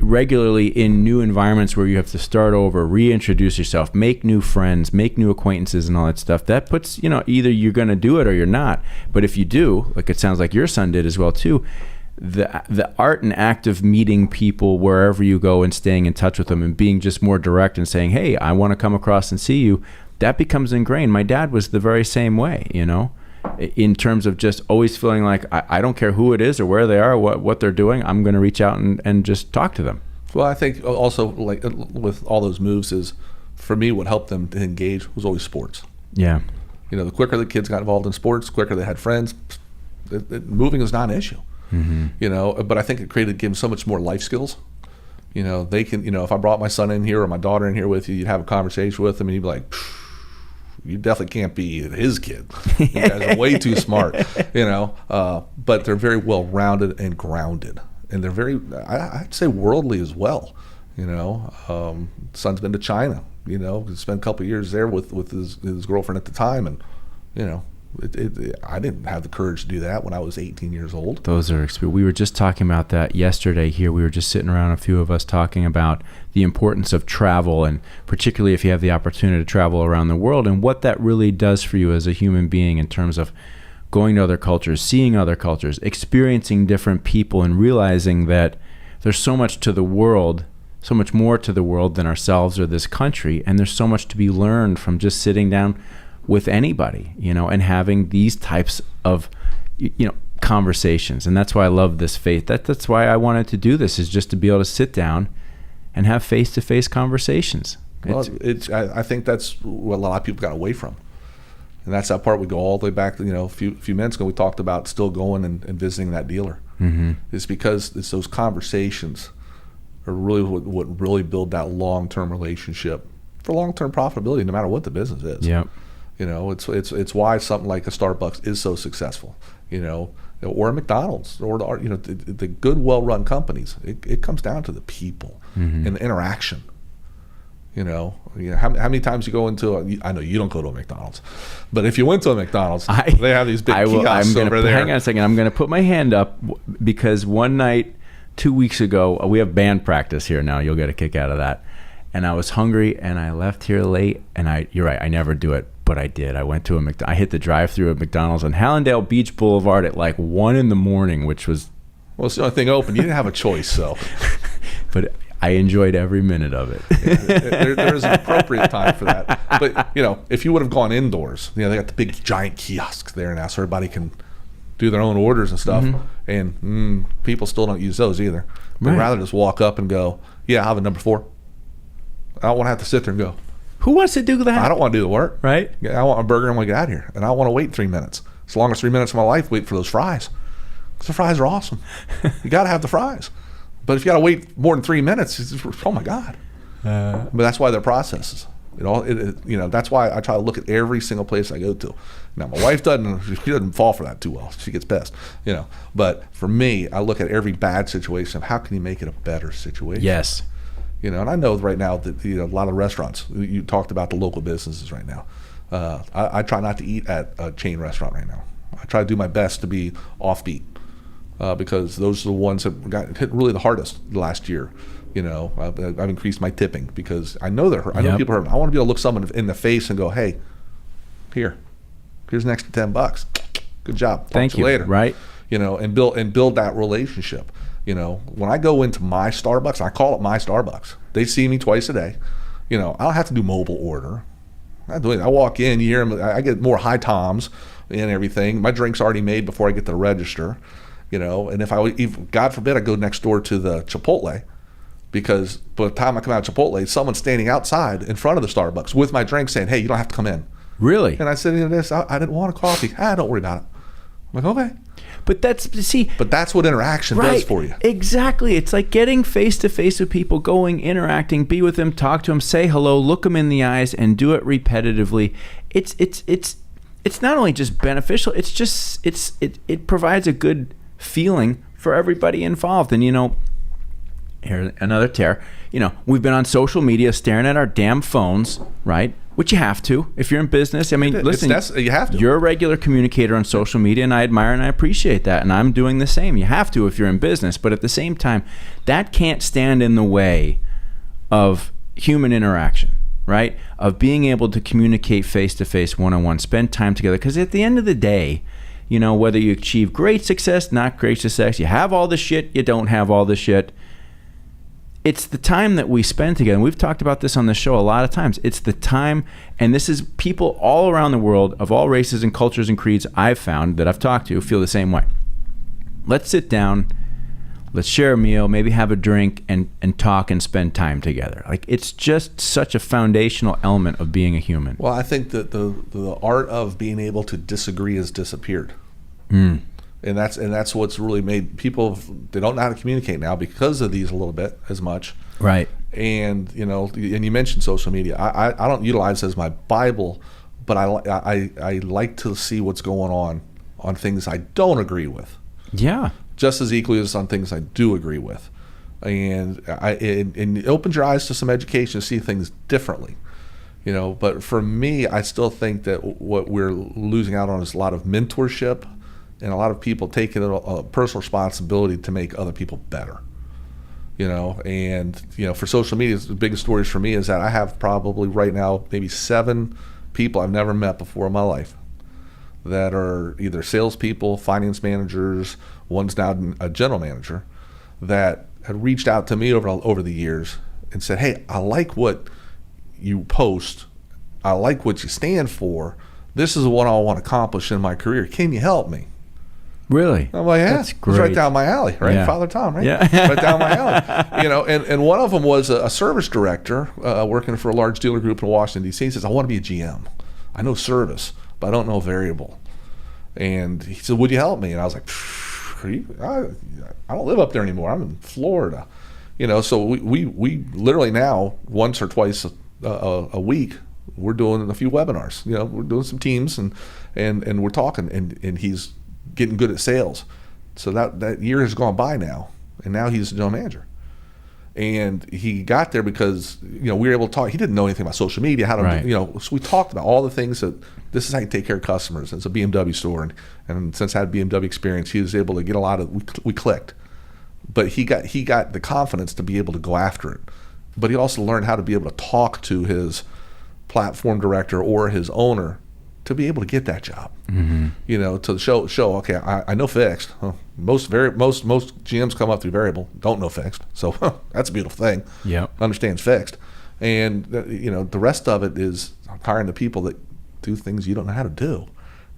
regularly in new environments where you have to start over, reintroduce yourself, make new friends, make new acquaintances and all that stuff, that puts, either you're going to do it or you're not. But if you do, like it sounds like your son did as well too, the art and act of meeting people wherever you go and staying in touch with them and being just more direct and saying, hey, I want to come across and see you, that becomes ingrained. My dad was the very same way, in terms of just always feeling like I don't care who it is or where they are, what they're doing, I'm going to reach out and just talk to them. Well, I think also like with all those moves is, for me, what helped them to engage was always sports. Yeah. The quicker the kids got involved in sports, quicker they had friends, moving is not an issue. But I think it gave them so much more life skills. They can, if I brought my son in here or my daughter in here with you, you'd have a conversation with them and you'd be like, you definitely can't be his kid. You guys are way too smart, but they're very well-rounded and grounded. And they're very, I'd say worldly as well. Son's been to China, spent a couple of years there with his girlfriend at the time. And, I didn't have the courage to do that when I was 18 years old. Those are we were just talking about that yesterday here. We were just sitting around, a few of us, talking about the importance of travel, and particularly if you have the opportunity to travel around the world, and what that really does for you as a human being in terms of going to other cultures, seeing other cultures, experiencing different people, and realizing that there's so much to the world, so much more to the world than ourselves or this country, and there's so much to be learned from just sitting down with anybody, and having these types of, conversations. And that's why I love this faith. That's why I wanted to do this, is just to be able to sit down and have face-to-face conversations. Well, I think that's what a lot of people got away from. And that's that part we go all the way back to, a few minutes ago we talked about still going and visiting that dealer. Mm-hmm. It's because it's those conversations are really what really build that long-term relationship for long-term profitability, no matter what the business is. Yep. It's why something like a Starbucks is so successful, or a McDonald's, or the good, well-run companies. It comes down to the people and the interaction. How many times you go into I know you don't go to a McDonald's, but if you went to a McDonald's, they have these big kiosks over there. Hang on a second. I'm going to put my hand up because one night 2 weeks ago, we have band practice here now. You'll get a kick out of that. And I was hungry, and I left here late. And you're right, I never do it, but I did. I went to I hit the drive-through at McDonald's on Hallandale Beach Boulevard at like 1 a.m, which was... Well, it's the only thing open. You didn't have a choice, so... But I enjoyed every minute of it. There's an appropriate time for that. But, if you would have gone indoors, they got the big giant kiosks there now, so everybody can do their own orders and stuff. And people still don't use those either. They'd rather just walk up and go, yeah, I'll have a number 4. I don't want to have to sit there and go, who wants to do that? I don't want to do the work. Right? I want a burger and I want to get out of here. And I want to wait 3 minutes. It's the longest 3 minutes of my life, wait for those fries. Because the fries are awesome. You got to have the fries. But if you got to wait more than 3 minutes, oh my God. But that's why they're processes. That's why I try to look at every single place I go to. Now, my wife doesn't fall for that too well. She gets pissed, But for me, I look at every bad situation of how can you make it a better situation? Yes. And I know right now that a lot of restaurants, you talked about the local businesses right now. I try not to eat at a chain restaurant right now. I try to do my best to be offbeat because those are the ones that got hit really the hardest last year. I've increased my tipping because I know they're hurt. I know people are hurt. I want to be able to look someone in the face and go, hey, here's an extra $10. Good job. Thank you. Later. Right. And build that relationship. When I go into my Starbucks, I call it my Starbucks. They see me twice a day. I don't have to do mobile order. Not doing it. I walk in, you hear them. I get more high toms and everything. My drink's already made before I get to the register, And if God forbid, I go next door to the Chipotle, because by the time I come out of Chipotle, someone's standing outside in front of the Starbucks with my drink saying, "Hey, you don't have to come in." Really? And I said, I didn't want a coffee. Don't worry about it. I'm like, okay. But that's what interaction does for you. Exactly. It's like getting face to face with people, going, interacting, be with them, talk to them, say hello, look them in the eyes, and do it repetitively. It's not only just beneficial. It provides a good feeling for everybody involved. And here another tear. We've been on social media staring at our damn phones, right? Which you have to if you're in business. I mean, listen, you have to. You're a regular communicator on social media, and I admire and I appreciate that. And I'm doing the same. You have to if you're in business. But at the same time, that can't stand in the way of human interaction, right? Of being able to communicate face-to-face, one-on-one, spend time together. Because at the end of the day, whether you achieve great success, not great success, you have all the shit, you don't have all the shit, it's the time that we spend together. And we've talked about this on the show a lot of times. It's the time, and this is people all around the world of all races and cultures and creeds I've found that I've talked to feel the same way. Let's sit down, let's share a meal, maybe have a drink, and talk and spend time together. Like, it's just such a foundational element of being a human. Well, I think that the art of being able to disagree has disappeared. And that's what's really made people, they don't know how to communicate now because of these a little bit as much. Right. And and you mentioned social media. I don't utilize it as my Bible, but I like to see what's going on things I don't agree with. Yeah. Just as equally as on things I do agree with. And it opens your eyes to some education to see things differently. But for me, I still think that what we're losing out on is a lot of mentorship and a lot of people taking a personal responsibility to make other people better. For social media, the biggest stories for me is that I have probably right now maybe 7 people I've never met before in my life that are either salespeople, finance managers, one's now a general manager, that had reached out to me over the years and said, "Hey, I like what you post. I like what you stand for. This is what I want to accomplish in my career. Can you help me?" Really? I'm like, yeah, that's great. It's right down my alley, right? Yeah. Father Tom, right? Yeah. Right down my alley. And one of them was a service director working for a large dealer group in Washington, D.C. He says, "I want to be a GM. I know service, but I don't know variable." And he said, "Would you help me?" And I was like, I don't live up there anymore. I'm in Florida. So we literally now, once or twice a week, we're doing a few webinars. We're doing some teams and we're talking, and he's getting good at sales. So that year has gone by now, and now he's a general manager. And he got there because we were able to talk. He didn't know anything about social media, how to right. So we talked about all the things that this is how you take care of customers. It's a BMW store, and since I had BMW experience, he was able to get a lot of. We clicked, but he got the confidence to be able to go after it. But he also learned how to be able to talk to his platform director or his owner to be able to get that job. Mm-hmm. To show. Okay, I know fixed. Most GMs come up through variable, don't know fixed. So that's a beautiful thing. Yeah, understands fixed, and the rest of it is hiring the people that do things you don't know how to do.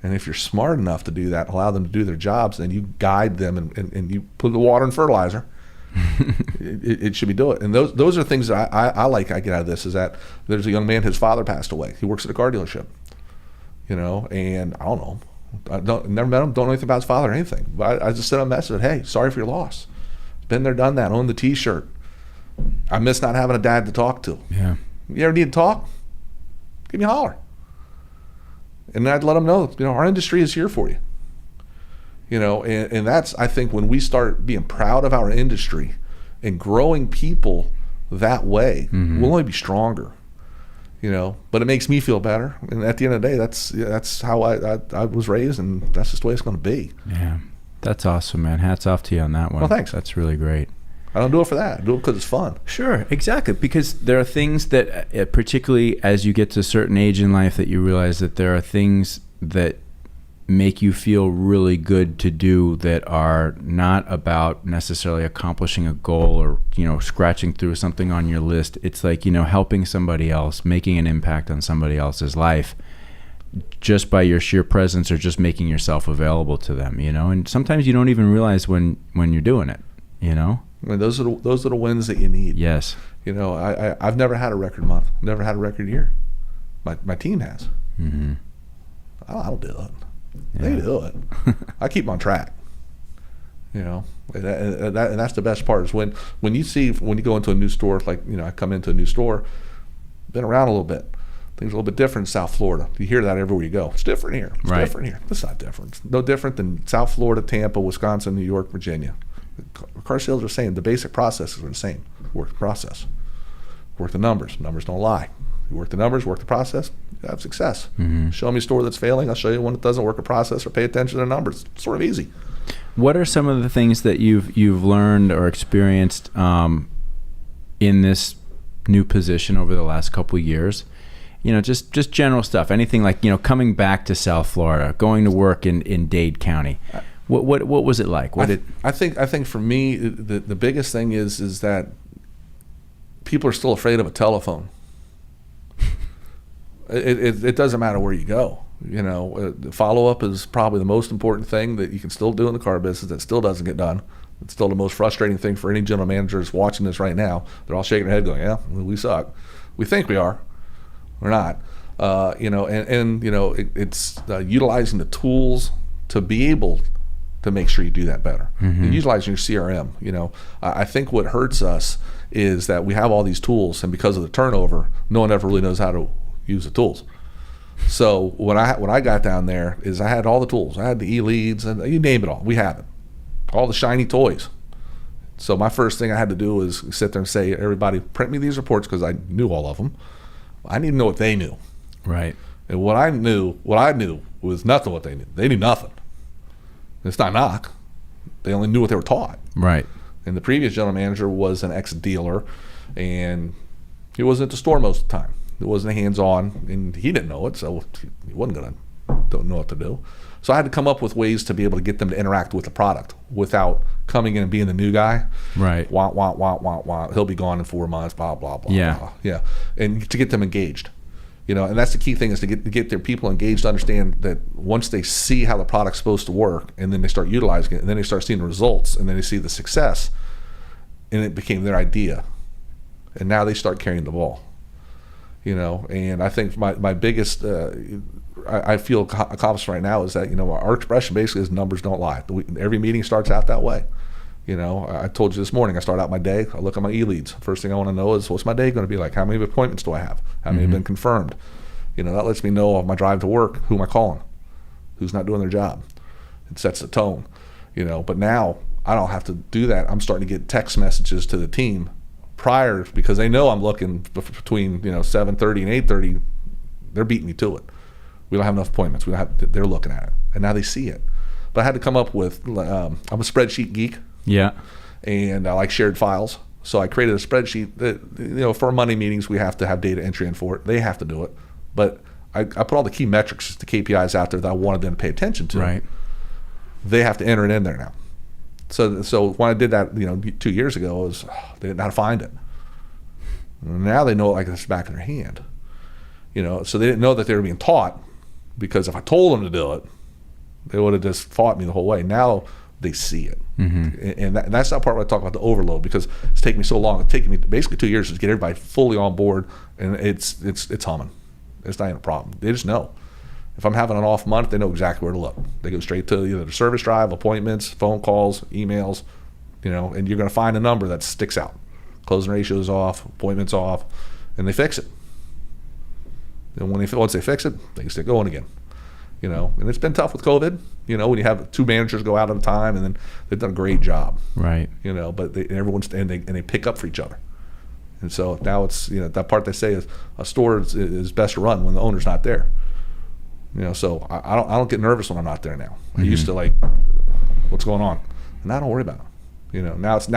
And if you're smart enough to do that, allow them to do their jobs, and you guide them and you put the water and fertilizer. it should be doing. And those are things that I get out of this. Is that there's a young man, his father passed away. He works at a car dealership. And I don't know. Never met him, don't know anything about his father or anything. But I just sent him a message, "Hey, sorry for your loss. Been there, done that, own the t-shirt. I miss not having a dad to talk to. Yeah. You ever need to talk? Give me a holler." And I'd let them know, our industry is here for you. And that's, I think, when we start being proud of our industry and growing people that way, mm-hmm. we'll only be stronger. But it makes me feel better, and at the end of the day, that's how I was raised, and that's just the way it's going to be. Yeah, that's awesome, man. Hats off to you on that one. Well, thanks. That's really great. I don't do it for that. I do it because it's fun. Sure, exactly. Because there are things that, particularly as you get to a certain age in life, that you realize that there are things that make you feel really good to do that are not about necessarily accomplishing a goal or, scratching through something on your list. It's like, helping somebody else, making an impact on somebody else's life just by your sheer presence or just making yourself available to them, and sometimes you don't even realize when you're doing it, I mean, those are the wins that you need. Yes. I've never had a record month, never had a record year. My team has. Mm-hmm. I don't do it. Yeah. They do it. I keep them on track. And that's the best part is when you go into a new store, like, I come into a new store, been around a little bit. Things are a little bit different in South Florida. You hear that everywhere you go. It's different here. It's right. different here. It's not different. It's no different than South Florida, Tampa, Wisconsin, New York, Virginia. Car sales are the same. The basic processes are the same. Work the process. Work the numbers. Numbers don't lie. You work the numbers, work the process, you have success. Mm-hmm. Show me a store that's failing, I'll show you one that doesn't work a process or pay attention to the numbers. It's sort of easy. What are some of the things that you've learned or experienced in this new position over the last couple of years? Just general stuff. Anything like, coming back to South Florida, going to work in Dade County. What was it like? I think for me the biggest thing is that people are still afraid of a telephone. It doesn't matter where you go. Follow-up is probably the most important thing that you can still do in the car business that still doesn't get done. It's still the most frustrating thing for any general manager that's watching this right now. They're all shaking their head going, yeah, we suck. We think we are. We're not. It's utilizing the tools to be able to make sure you do that better. Mm-hmm. And utilizing your CRM. I think what hurts us is that we have all these tools, and because of the turnover, no one ever really knows how to use the tools. So when I got down there, is I had all the tools. I had the e-leads, and you name it all. We have it. All the shiny toys. So my first thing I had to do was sit there and say, everybody, print me these reports, because I knew all of them. I need to know what they knew. Right. And what I knew was nothing what they knew. They knew nothing. It's not a knock. They only knew what they were taught. Right. And the previous general manager was an ex-dealer, and he wasn't at the store most of the time. It wasn't hands-on, and he didn't know it, so he wasn't going to don't know what to do. So I had to come up with ways to be able to get them to interact with the product without coming in and being the new guy. Right. Wah, wah, wah, wah, wah. He'll be gone in 4 months, blah, blah, blah, yeah. blah. Yeah. And to get them engaged. And that's the key thing, is to get their people engaged, to understand that once they see how the product's supposed to work, and then they start utilizing it, and then they start seeing the results, and then they see the success, and it became their idea. And now they start carrying the ball. And I think my biggest, I feel accomplished right now is that, our expression basically is numbers don't lie. Every meeting starts out that way. I told you this morning, I start out my day, I look at my e-leads. First thing I want to know is, what's my day going to be like? How many appointments do I have? How many have been confirmed? That lets me know of my drive to work, who am I calling? Who's not doing their job? It sets the tone. But now I don't have to do that. I'm starting to get text messages to the team prior, because they know I'm looking between 7:30 and 8:30. They're beating me to it. We don't have enough appointments. They're looking at it, and now they see it. But I had to come up with. I'm a spreadsheet geek. Yeah. And I like shared files, so I created a spreadsheet that for Monday meetings we have to have data entry in for it. They have to do it, but I put all the key metrics, the KPIs out there that I wanted them to pay attention to. Right. They have to enter it in there now. So when I did that, 2 years ago, they didn't know how to find it. Now they know it like it's the back of their hand. So they didn't know that they were being taught, because if I told them to do it, they would have just fought me the whole way. Now they see it. Mm-hmm. And that's that part where I talk about the overload, because it's taken me so long. It's taken me basically 2 years to get everybody fully on board, and it's humming. It's not even a problem. They just know. If I'm having an off month, they know exactly where to look. They go straight to either the service drive, appointments, phone calls, emails, and you're going to find a number that sticks out. Closing ratios off, appointments off, and they fix it. And once they fix it, they can get going again. And it's been tough with COVID, when you have 2 managers go out at a time, and then they've done a great job. Right. But they pick up for each other. And so now it's, that part they say is a store is best run when the owner's not there. So I don't get nervous when I'm not there now. Mm-hmm. I used to, like, what's going on? And I don't worry about it. Now it's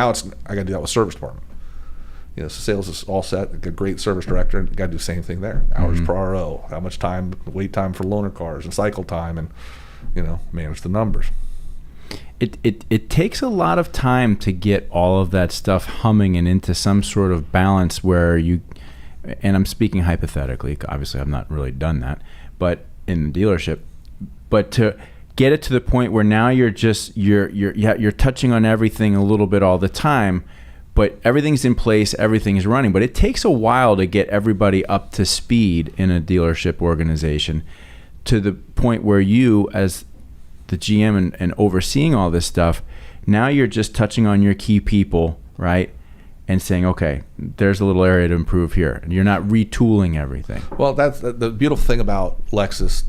I got to do that with service department. So sales is all set. A great service director, got to do the same thing there. Hours per RO, how much time, wait time for loaner cars, and cycle time, and manage the numbers. It takes a lot of time to get all of that stuff humming and into some sort of balance where you, and I'm speaking hypothetically, obviously I've not really done that, but in the dealership, but to get it to the point where now you're touching on everything a little bit all the time, but everything's in place, everything is running. But it takes a while to get everybody up to speed in a dealership organization to the point where you, as the GM and overseeing all this stuff, now you're just touching on your key people, right? And saying, okay, there's a little area to improve here. And you're not retooling everything. Well, that's the beautiful thing about Lexus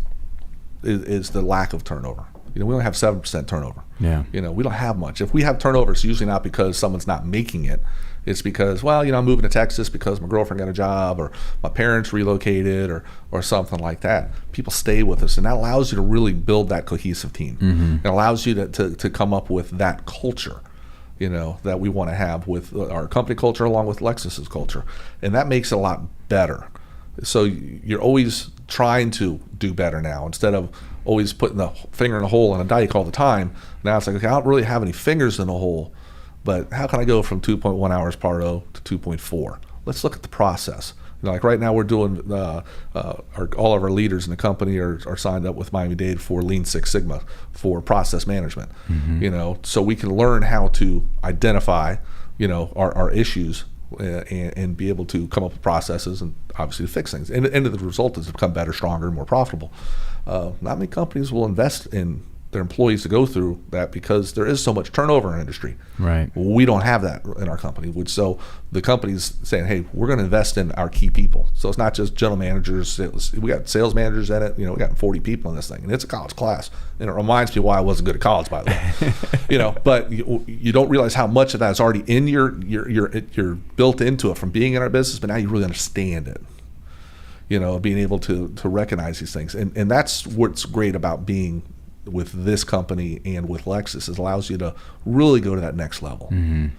is the lack of turnover. We only have 7% turnover. Yeah. We don't have much. If we have turnover, it's usually not because someone's not making it. It's because, I'm moving to Texas because my girlfriend got a job, or my parents relocated, or something like that. People stay with us, and that allows you to really build that cohesive team. Mm-hmm. It allows you to come up with that culture, that we want to have with our company culture along with Lexus's culture. And that makes it a lot better. So you're always trying to do better now, instead of always putting the finger in a hole in a dike all the time. Now it's like, okay, I don't really have any fingers in the hole, but how can I go from 2.1 hours part O to 2.4? Let's look at the process. Like right now we're doing, all of our leaders in the company are signed up with Miami-Dade for Lean Six Sigma for process management. Mm-hmm. So we can learn how to identify, our issues and be able to come up with processes and obviously to fix things. And the end of the result is to become better, stronger, and more profitable. Not many companies will invest in their employees to go through that because there is so much turnover in our industry. Right. We don't have that in our company. So the company's saying, hey, we're going to invest in our key people. So it's not just general managers. We got sales managers in it. We got 40 people in this thing, and it's a college class. And it reminds me why I wasn't good at college, by the way. But you don't realize how much of that is already in you're built into it from being in our business, but now you really understand it. Being able to recognize these things. And that's what's great about being with this company and with Lexus, is allows you to really go to that next level. Mm-hmm.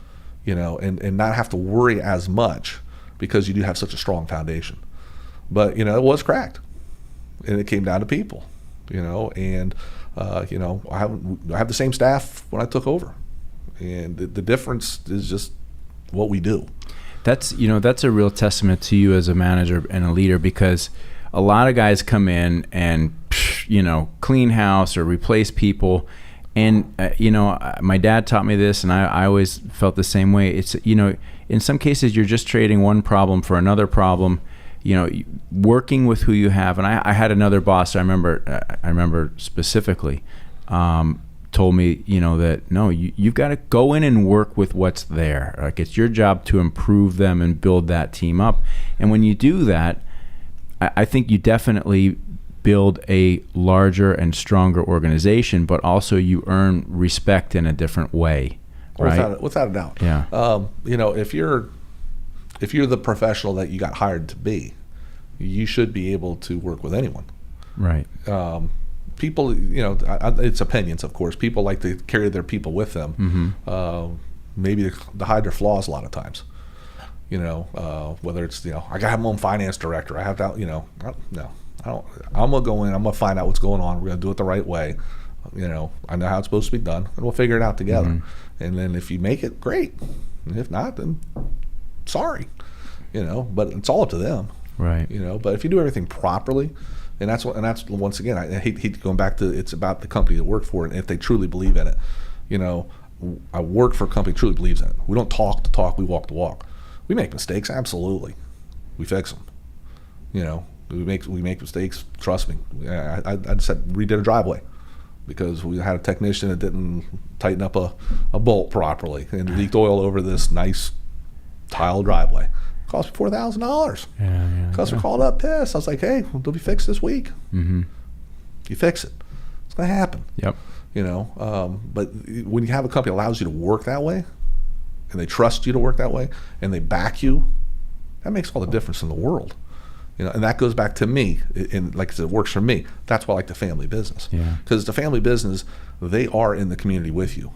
And not have to worry as much because you do have such a strong foundation. But it was cracked, and it came down to people. And I have the same staff when I took over, and the difference is just what we do. That's a real testament to you as a manager and a leader, because a lot of guys come in and clean house or replace people, and my dad taught me this, and I always felt the same way. It's in some cases you're just trading one problem for another problem, working with who you have. And I had another boss I remember specifically told me that no, you've got to go in and work with what's there. Like, it's your job to improve them and build that team up. And when you do that, I think you definitely build a larger and stronger organization, but also you earn respect in a different way, right? Without a doubt. Yeah. If you're the professional that you got hired to be, you should be able to work with anyone. Right. People, it's opinions, of course. People like to carry their people with them. Mm-hmm. Maybe to hide their flaws a lot of times. Whether it's, I got to have my own finance director. I have to, no. I'm going to go in, I'm going to find out what's going on. We're going to do it the right way. I know how it's supposed to be done, and we'll figure it out together. Mm-hmm. And then if you make it, great. And if not, then sorry. But it's all up to them. Right. But if you do everything properly, and that's once again, I hate going back to, it's about the company to work for, and if they truly believe in it. I work for a company that truly believes in it. We don't talk the talk, we walk the walk. We make mistakes, absolutely. We fix them. We make mistakes. Trust me. I just redid a driveway because we had a technician that didn't tighten up a bolt properly and leaked oil over this nice tile driveway. It cost me $4,000. Yeah. Customer called up pissed. I was like, hey, they'll be fixed this week. Mm-hmm. You fix it. It's gonna happen. Yep. But when you have a company that allows you to work that way, and they trust you to work that way, and they back you, that makes all the difference in the world. And that goes back to me, and like I said, it works for me. That's why I like the family business. Yeah. Because the family business, they are in the community with you.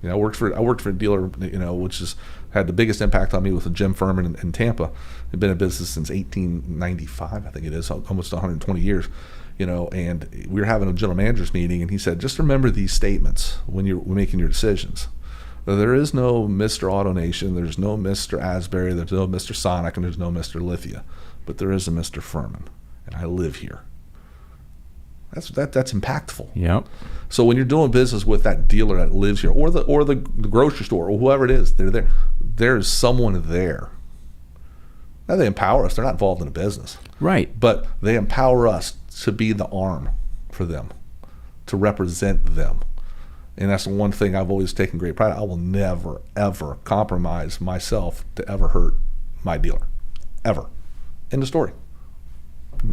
I worked for a dealer, which has had the biggest impact on me with Jim Herman in Tampa. They've been in business since 1895, I think it is, almost 120 years. and we were having a general managers meeting, and he said, just remember these statements when you're making your decisions. There is no Mr. AutoNation, there's no Mr. Asbury, there's no Mr. Sonic, and there's no Mr. Lithia, but there is a Mr. Furman, and I live here. That's impactful. Yep. So when you're doing business with that dealer that lives here, or the grocery store, or whoever it is, they're there. There's someone there. Now they empower us. They're not involved in a business, Right. but they empower us to be the arm for them, to represent them. And that's the one thing I've always taken great pride in. I will never, ever compromise myself to ever hurt my dealer, ever. End of story.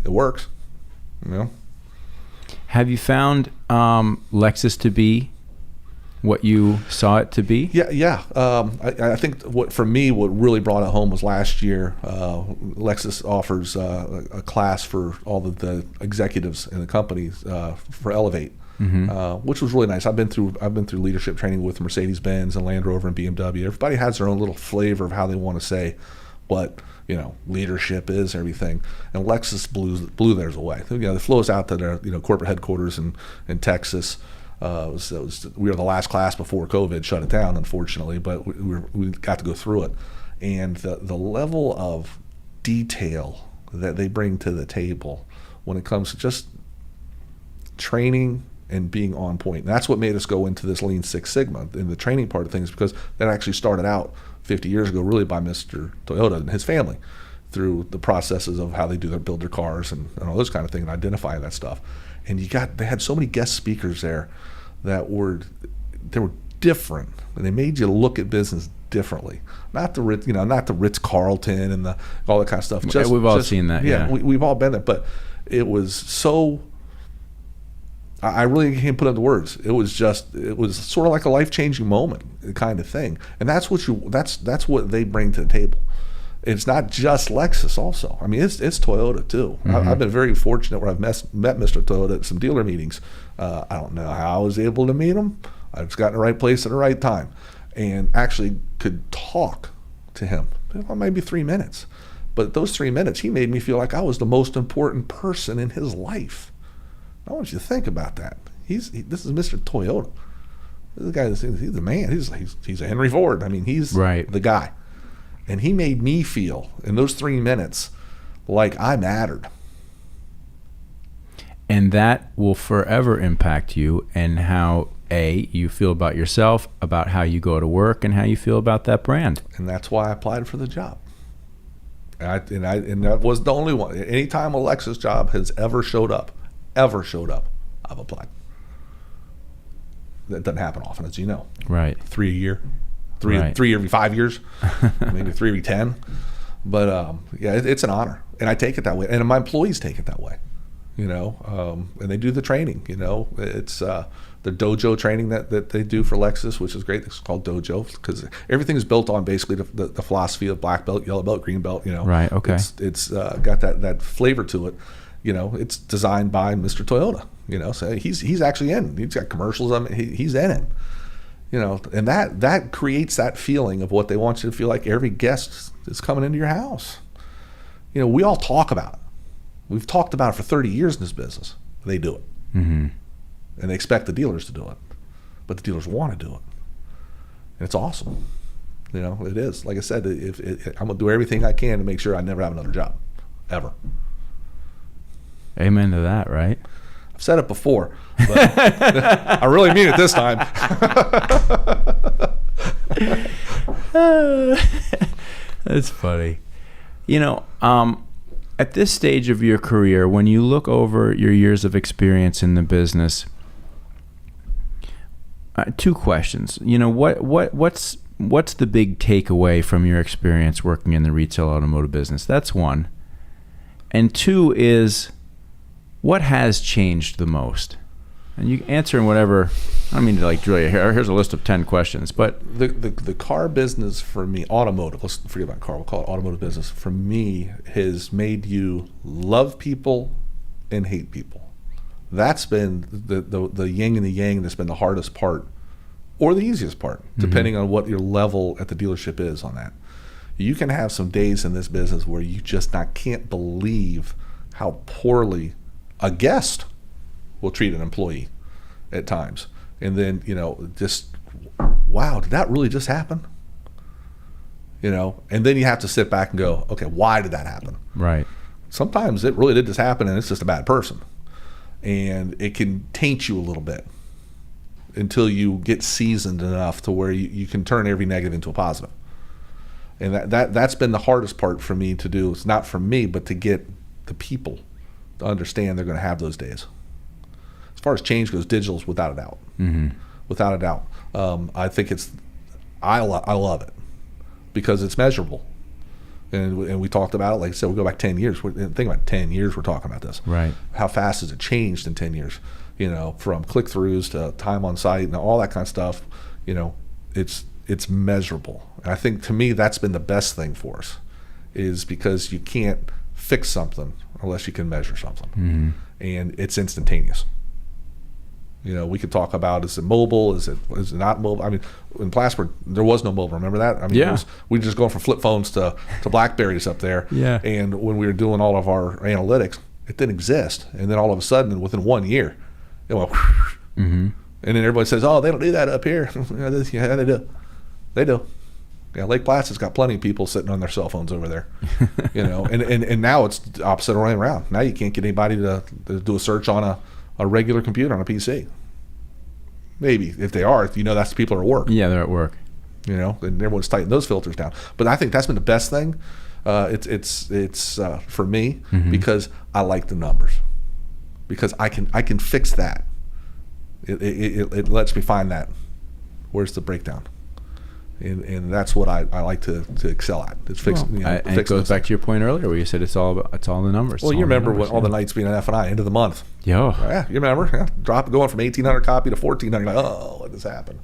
It works, Have you found Lexus to be what you saw it to be? Yeah. I think what really brought it home was last year. Lexus offers a class for all the executives in the company for Elevate, which was really nice. I've been through leadership training with Mercedes-Benz and Land Rover and BMW. Everybody has their own little flavor of how they want to say what leadership is, everything. And Lexus blew theirs away. They flew us out to their corporate headquarters in Texas. We were the last class before COVID shut it down, unfortunately, but we got to go through it. And the level of detail that they bring to the table when it comes to just training and being on point. And that's what made us go into this Lean Six Sigma in the training part of things, because that actually started out 50 years ago really by Mr. Toyota and his family through the processes of how they build their cars and all those kind of things and identifying that stuff. And they had so many guest speakers there that were different, and they made you look at business differently. Not the Ritz Carlton and all that kind of stuff. We've all seen that. Yeah, we've all been there. But it was so. I really can't put into words. It was sort of like a life-changing moment kind of thing, and that's what they bring to the table. It's not just Lexus also. I mean, it's Toyota too. I've been very fortunate where I've met Mr. Toyota at some dealer meetings. I don't know how I was able to meet him. I just got in the right place at the right time and actually could talk to him. Maybe 3 minutes. But those 3 minutes, he made me feel like I was the most important person in his life. I want you to think about that. This is Mr. Toyota. This guy, he's the man. He's a Henry Ford. I mean, he's the guy. And he made me feel in those 3 minutes like I mattered. And that will forever impact you and how, you feel about yourself, about how you go to work, and how you feel about that brand. And that's why I applied for the job. And that was the only one. Anytime a Lexus job has ever showed up, I've applied. That doesn't happen often, as you know. Right. 3 a year. Three every 5 years, maybe 3 every 10. But it's an honor, and I take it that way, and my employees take it that way. And they do the training. It's the dojo training that they do for Lexus, which is great. It's called dojo because everything is built on basically the philosophy of black belt, yellow belt, green belt. Right. Okay. It's got that flavor to it. It's designed by Mr. Toyota. So he's actually in. He's got commercials. He's in it. And that creates that feeling of what they want you to feel like every guest is coming into your house. We all talk about it. We've talked about it for 30 years in this business. They do it. Mm-hmm. And they expect the dealers to do it. But the dealers want to do it. And it's awesome. It is. Like I said, I'm going to do everything I can to make sure I never have another job. Ever. Amen to that, right? I've said it before, but I really mean it this time. That's funny. At this stage of your career, when you look over your years of experience in the business, 2 questions. What's the big takeaway from your experience working in the retail automotive business? That's one. And 2 is, what has changed the most? And you answer in whatever. I don't mean to drill you here. Here's a list of 10 questions, but the car business for me, automotive. Let's forget about car. We'll call it automotive business. For me, has made you love people and hate people. That's been the yin and the yang. That's been the hardest part, or the easiest part, depending on what your level at the dealership is on that. You can have some days in this business where you just can't believe how poorly a guest will treat an employee at times. And then, just, wow, did that really just happen? And then you have to sit back and go, okay, why did that happen? Right. Sometimes it really did just happen and it's just a bad person. And it can taint you a little bit until you get seasoned enough to where you can turn every negative into a positive. And that's been the hardest part for me to do. It's not for me, but to get the people to understand they're going to have those days. As far as change goes, digital is without a doubt. Mm-hmm. Without a doubt. I think I love it because it's measurable. And we talked about it, like I said, we go back 10 years. Think about 10 years we're talking about this. Right. How fast has it changed in 10 years? From click-throughs to time on site and all that kind of stuff. It's measurable. And I think, to me, that's been the best thing for us, is because you can't fix something unless you can measure something. Mm-hmm. And it's instantaneous. We could talk about, is it mobile? Is it not mobile? I mean, in Plattsburgh, there was no mobile. Remember that? I mean, yeah. We were just going from flip phones to Blackberries up there. Yeah. And when we were doing all of our analytics, it didn't exist. And then all of a sudden, within 1 year, it went, mm-hmm. and then everybody says, oh, they don't do that up here. Yeah, they do. They do. Yeah, Lake Placid's got plenty of people sitting on their cell phones over there. And now it's the opposite way around. Now you can't get anybody to do a search on a regular computer on a PC. Maybe if they are, that's the people that are at work. Yeah, they're at work. And everyone's tightened those filters down. But I think that's been the best thing. It's for me, mm-hmm. because I like the numbers, because I can fix that. It lets me find that. Where's the breakdown? And that's what I like to excel at. It's fixing. And it goes back to your point earlier where you said it's all the numbers. Well, you remember when all the nights being an F&I, end of the month. Yo. Yeah, you remember? Yeah, going from 1,800 copy to 1,400. You're like, oh, what just happened?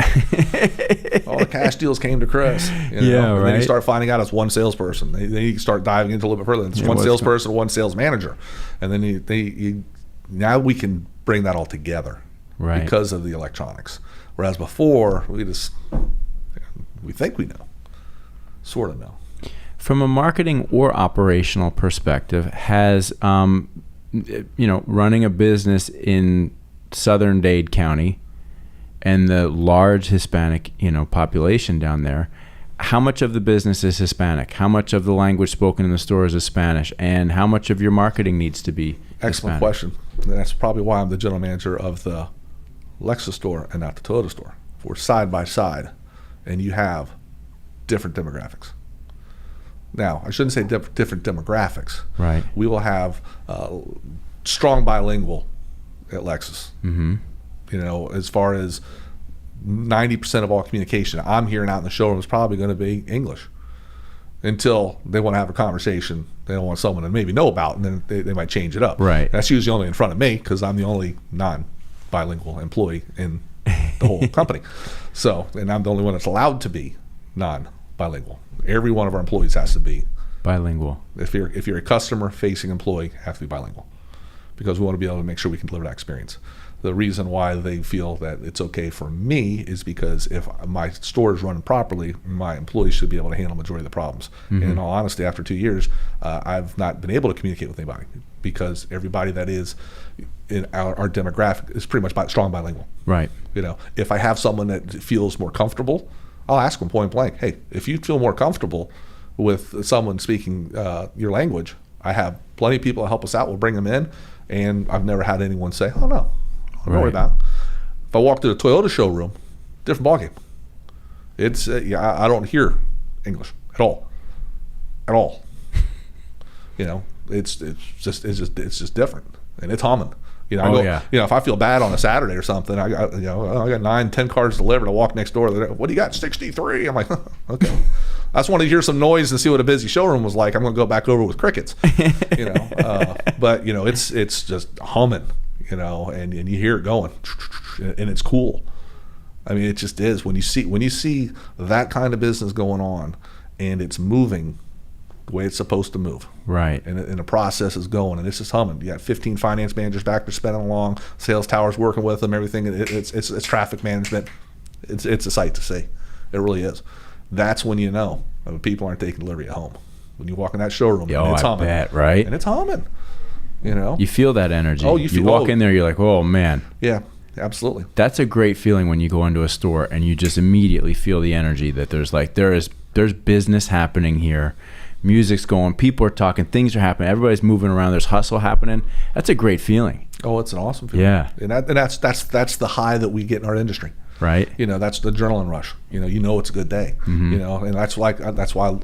All the cash deals came to Chris. Yeah, right. And then you start finding out it's one salesperson. Then you start diving into a little bit further. It's one salesperson, one sales manager, and then now we can bring that all together, right? Because of the electronics. Whereas before, we think we know, sort of know. From a marketing or operational perspective, has running a business in southern Dade County and the large Hispanic population down there, how much of the business is Hispanic? How much of the language spoken in the stores is Spanish? And how much of your marketing needs to be Excellent Hispanic? Question. And that's probably why I'm the general manager of the Lexus store and not the Toyota store. We're side by side, and you have different demographics. Now, I shouldn't say different demographics. Right. We will have strong bilingual at Lexus. Mm-hmm. As far as 90% of all communication I'm hearing out in the showroom is probably going to be English, until they want to have a conversation they don't want someone to maybe know about, and then they might change it up. Right. That's usually only in front of me, because I'm the only non-bilingual employee in the whole company. So, and I'm the only one that's allowed to be non-bilingual. Every one of our employees has to be bilingual. If you're a customer-facing employee, you have to be bilingual, because we want to be able to make sure we can deliver that experience. The reason why they feel that it's okay for me is because if my store is running properly, my employees should be able to handle the majority of the problems. Mm-hmm. And in all honesty, after 2 years, I've not been able to communicate with anybody, because everybody that is in our demographic is pretty much strong bilingual. Right. If I have someone that feels more comfortable, I'll ask them point blank, hey, if you feel more comfortable with someone speaking your language, I have plenty of people to help us out. We'll bring them in. And I've never had anyone say, oh, no. Don't worry about it. If I walk to the Toyota showroom, different ballgame. It's I don't hear English at all. It's just different, and it's humming. If I feel bad on a Saturday or something, I got 9-10 cars delivered. I walk next door. What do you got? 63. I'm like, okay. I just wanted to hear some noise and see what a busy showroom was like. I'm going to go back over with crickets. But it's just humming. And you hear it going, and it's cool. I mean, it just is. When you see that kind of business going on, and it's moving the way it's supposed to move, right? And the process is going, and it's just humming. You got 15 finance managers back there spinning along, sales towers working with them, everything. It's traffic management. It's a sight to see. It really is. That's when people aren't taking delivery at home. When you walk in that showroom, and it's humming. Bet, right? And it's humming. You know, You feel that energy. Oh, you walk in there, you're like, oh man. Yeah, absolutely. That's a great feeling when you go into a store and you just immediately feel the energy that there's business happening here. Music's going, people are talking, things are happening, everybody's moving around, there's hustle happening. That's a great feeling. Oh, it's an awesome feeling. Yeah. And that's the high that we get in our industry. Right. You know, that's the adrenaline rush. You know it's a good day. You know, and that's why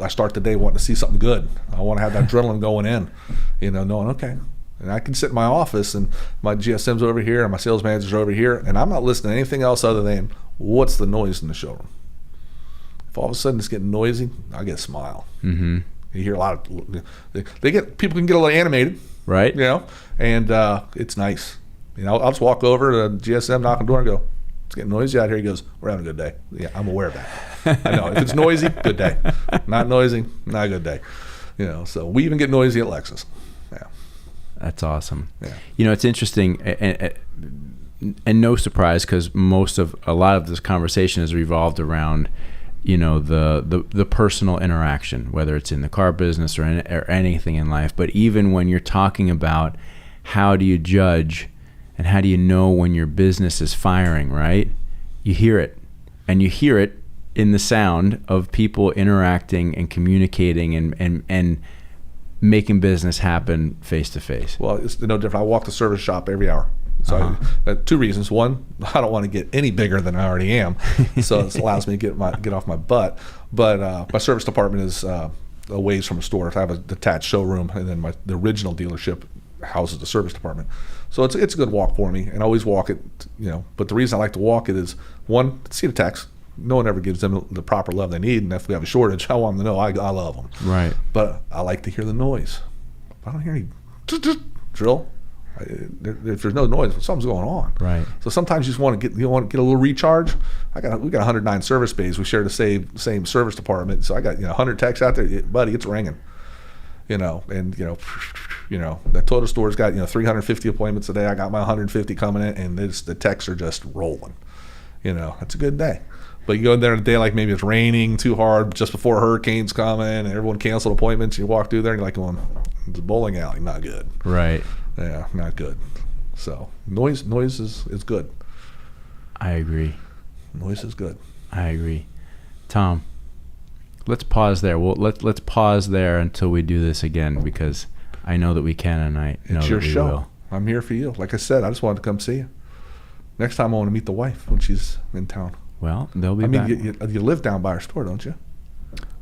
I start the day wanting to see something good. I want to have that adrenaline going in. You know, knowing okay, and I can sit in my office and my GSM's over here and my sales manager's over here, and I'm not listening to anything else other than what's the noise in the showroom. If all of a sudden it's getting noisy, I get a smile. Mm-hmm. You hear a lot of people can get a little animated, right? You know, and it's nice. You know, I'll just walk over to the GSM, knock on the door, and go, "It's getting noisy out here." He goes, "We're having a good day." Yeah, I'm aware of that. I know if it's noisy, good day. Not noisy, not a good day. You know, so we even get noisy at Lexus. Yeah, that's awesome. Yeah, you know, it's interesting, and no surprise because a lot of this conversation has revolved around, you know, the personal interaction, whether it's in the car business or anything in life. But even when you're talking about how do you judge and how do you know when your business is firing, right? You hear it, and you hear it in the sound of people interacting and communicating and making business happen face to face. Well, it's no different. I walk the service shop every hour. So two reasons. One, I don't want to get any bigger than I already am, so it allows me to get off my butt. But my service department is a ways from a store. I have a detached showroom, and then the original dealership houses the service department. So it's a good walk for me, and I always walk it. You know, but the reason I like to walk it is one, see the techs. No one ever gives them the proper love they need, and if we have a shortage, I want them to know I love them. Right. But I like to hear the noise. If I don't hear any drill. If there's no noise, something's going on. Right. So sometimes you just want to get a little recharge. We got 109 service bays. We share the same service department. So I got 100 techs out there, buddy. It's ringing. You know, and that Toyota store's got 350 appointments a day. I got my 150 coming in, and the techs are just rolling. You know, it's a good day. But you go in there on a day like maybe it's raining too hard just before a hurricane's coming, and everyone canceled appointments. You walk through there and you're like going, it's a bowling alley, not good. Right. Yeah, not good. So noise is good. I agree. Noise is good. I agree. Tom, let's pause there. Well, let's pause there until we do this again, because I know that we can, and I know it's your that we show. will. I'm here for you. Like I said, I just wanted to come see you. Next time I want to meet the wife when she's in town. Well, they'll be back. You live down by our store, don't you?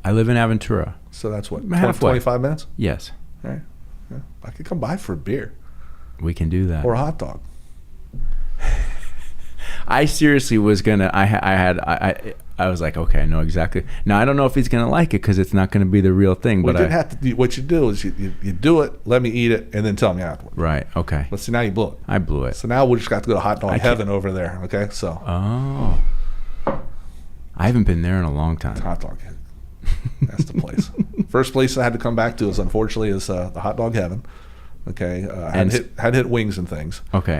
I live in Aventura. So that's what, halfway. 25 minutes? Yes. All right. Yeah. I could come by for a beer. We can do that. Or a hot dog. I seriously was gonna. I was like, okay, I know exactly. Now I don't know if he's gonna like it because it's not gonna be the real thing. Well, but you didn't have to do. What you do is you do it, let me eat it, and then tell me afterwards. Right. Okay. Let's see. Now you blew it. I blew it. So now we just got to go to hot dog heaven over there. Okay. So. Oh. I haven't been there in a long time. Hot dog heaven. That's the place. First place I had to come back to is unfortunately the hot dog heaven. Okay. I had to hit wings and things. Okay.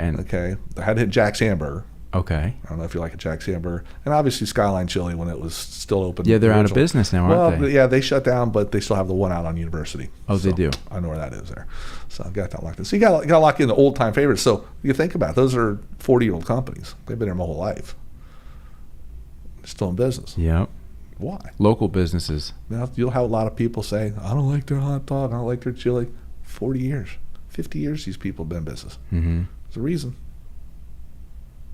I had to hit Jack's Hamburger. Okay. I don't know if you like a Jack's Hamburger. And obviously Skyline Chili when it was still open. Yeah, they're out of business now, aren't they? Yeah, they shut down, but they still have the one out on University. Oh, so they do? I know where that is there. So I've got that locked in. So you got to lock in the old-time favorites. So you think about it. Those are 40-year-old companies. They've been there my whole life. They're still in business. Yep. Why? Local businesses. Now, you'll have a lot of people say, I don't like their hot dog. I don't like their chili. 40 years. 50 years these people have been in business. Mm-hmm. There's a reason.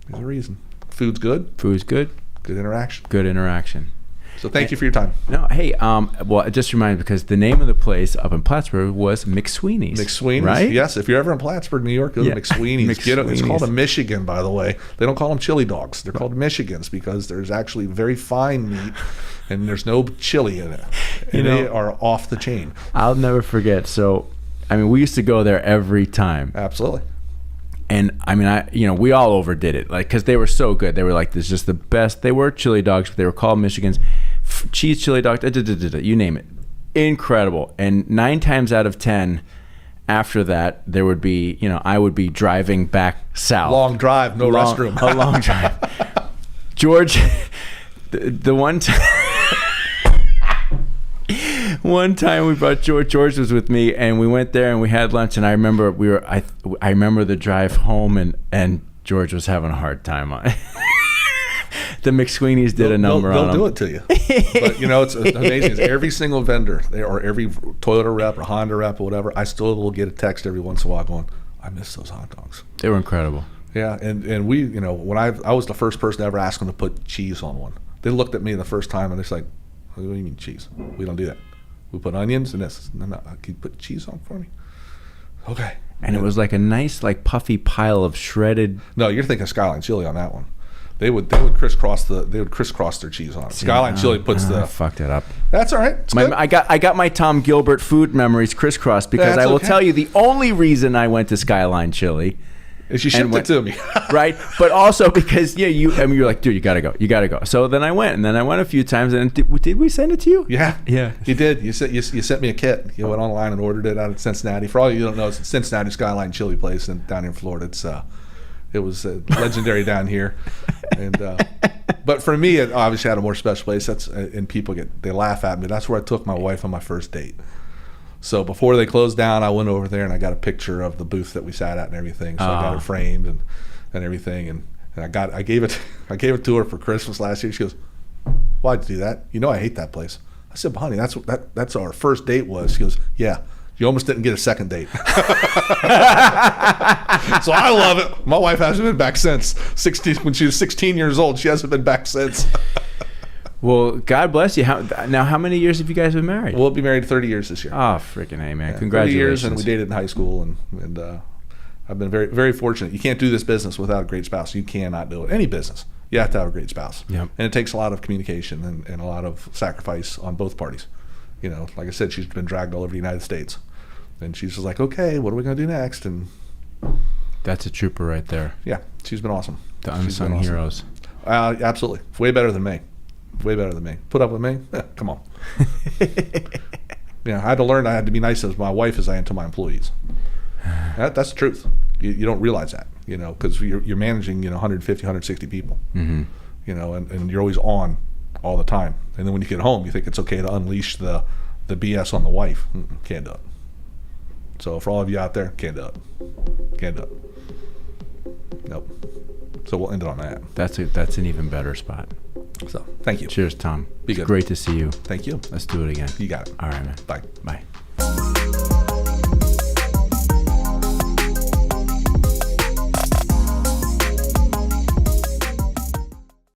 There's a reason. Food's good. Food's good. Good interaction. Good interaction. So thank you for your time. No, hey, well, it just reminded me because the name of the place up in Plattsburgh was McSweeney's. McSweeney's, right? Yes. If you're ever in Plattsburgh, New York, go to McSweeney's. It's called a Michigan, by the way. They don't call them chili dogs. They're called Michigans because there's actually very fine meat and there's no chili in it. And they are off the chain. I'll never forget. So, I mean, we used to go there every time. Absolutely. And I mean, we all overdid it, like, because they were so good. They were like, this is just the best. They were chili dogs, but they were called Michigans. Cheese chili dogs, you name it. Incredible. And 9 times out of 10, after that, there would be, I would be driving back south. Long drive, no restroom. A long drive. George, the one time One time we brought George. George was with me, and we went there and we had lunch. And I remember I remember the drive home, and George was having a hard time on it. The McSweeney's did a number on him. They'll do it to you. But, you know, it's amazing. Is every single vendor, or every Toyota rep or Honda rep or whatever, I still will get a text every once in a while going, I miss those hot dogs. They were incredible. Yeah, and we, you know, when I was the first person to ever ask them to put cheese on one. They looked at me the first time and they're like, what do you mean cheese? We don't do that. We put onions and this. No, can you put cheese on for me? Okay. And it was like a nice, like puffy pile of shredded. No, you're thinking Skyline chili on that one. They would crisscross their cheese on it. Skyline chili puts I fucked it up. That's all right. I got my Tom Gilbert food memories crisscrossed because I will tell you the only reason I went to Skyline Chili is you shipped it to me. Right, but also because you're like, dude, you gotta go. So then I went, a few times, and did we send it to you? Yeah, you did. You sent me a kit. You went online and ordered it out of Cincinnati. For all you don't know, it's Cincinnati Skyline Chili place down in Florida. It was legendary down here, and but for me, it obviously had a more special place. And people they laugh at me. That's where I took my wife on my first date. So before they closed down, I went over there and I got a picture of the booth that we sat at and everything. So I got it framed and everything, and I gave it to her for Christmas last year. She goes, "Why'd you do that? You know I hate that place." I said, "But honey, that's our first date was." She goes, "Yeah. You almost didn't get a second date." So I love it. My wife hasn't been back since. When she was 16 years old, she hasn't been back since. Well, God bless you. How many years have you guys been married? We'll be married 30 years this year. Oh, freaking A, man. Yeah, Congratulations. 30 years, and we dated in high school, and I've been very, very fortunate. You can't do this business without a great spouse. You cannot do it. Any business. You have to have a great spouse. Yep. And it takes a lot of communication and a lot of sacrifice on both parties. You know, like I said, she's been dragged all over the United States. And she's just like, okay, what are we going to do next? And that's a trooper right there. Yeah, she's been awesome. The unsung heroes. Absolutely. Way better than me. Way better than me. Put up with me? Come on. I had to learn I had to be nice as my wife as I am to my employees. That's the truth. You don't realize that, because you're managing, 150, 160 people, mm-hmm. And you're always on all the time. And then when you get home, you think it's okay to unleash the BS on the wife. Can't do it. So for all of you out there, can't do it. Can't do it. Nope. So we'll end it on that. That's an even better spot. So thank you. Cheers, Tom. Be good. Great to see you. Thank you. Let's do it again. You got it. All right, man. Bye. Bye.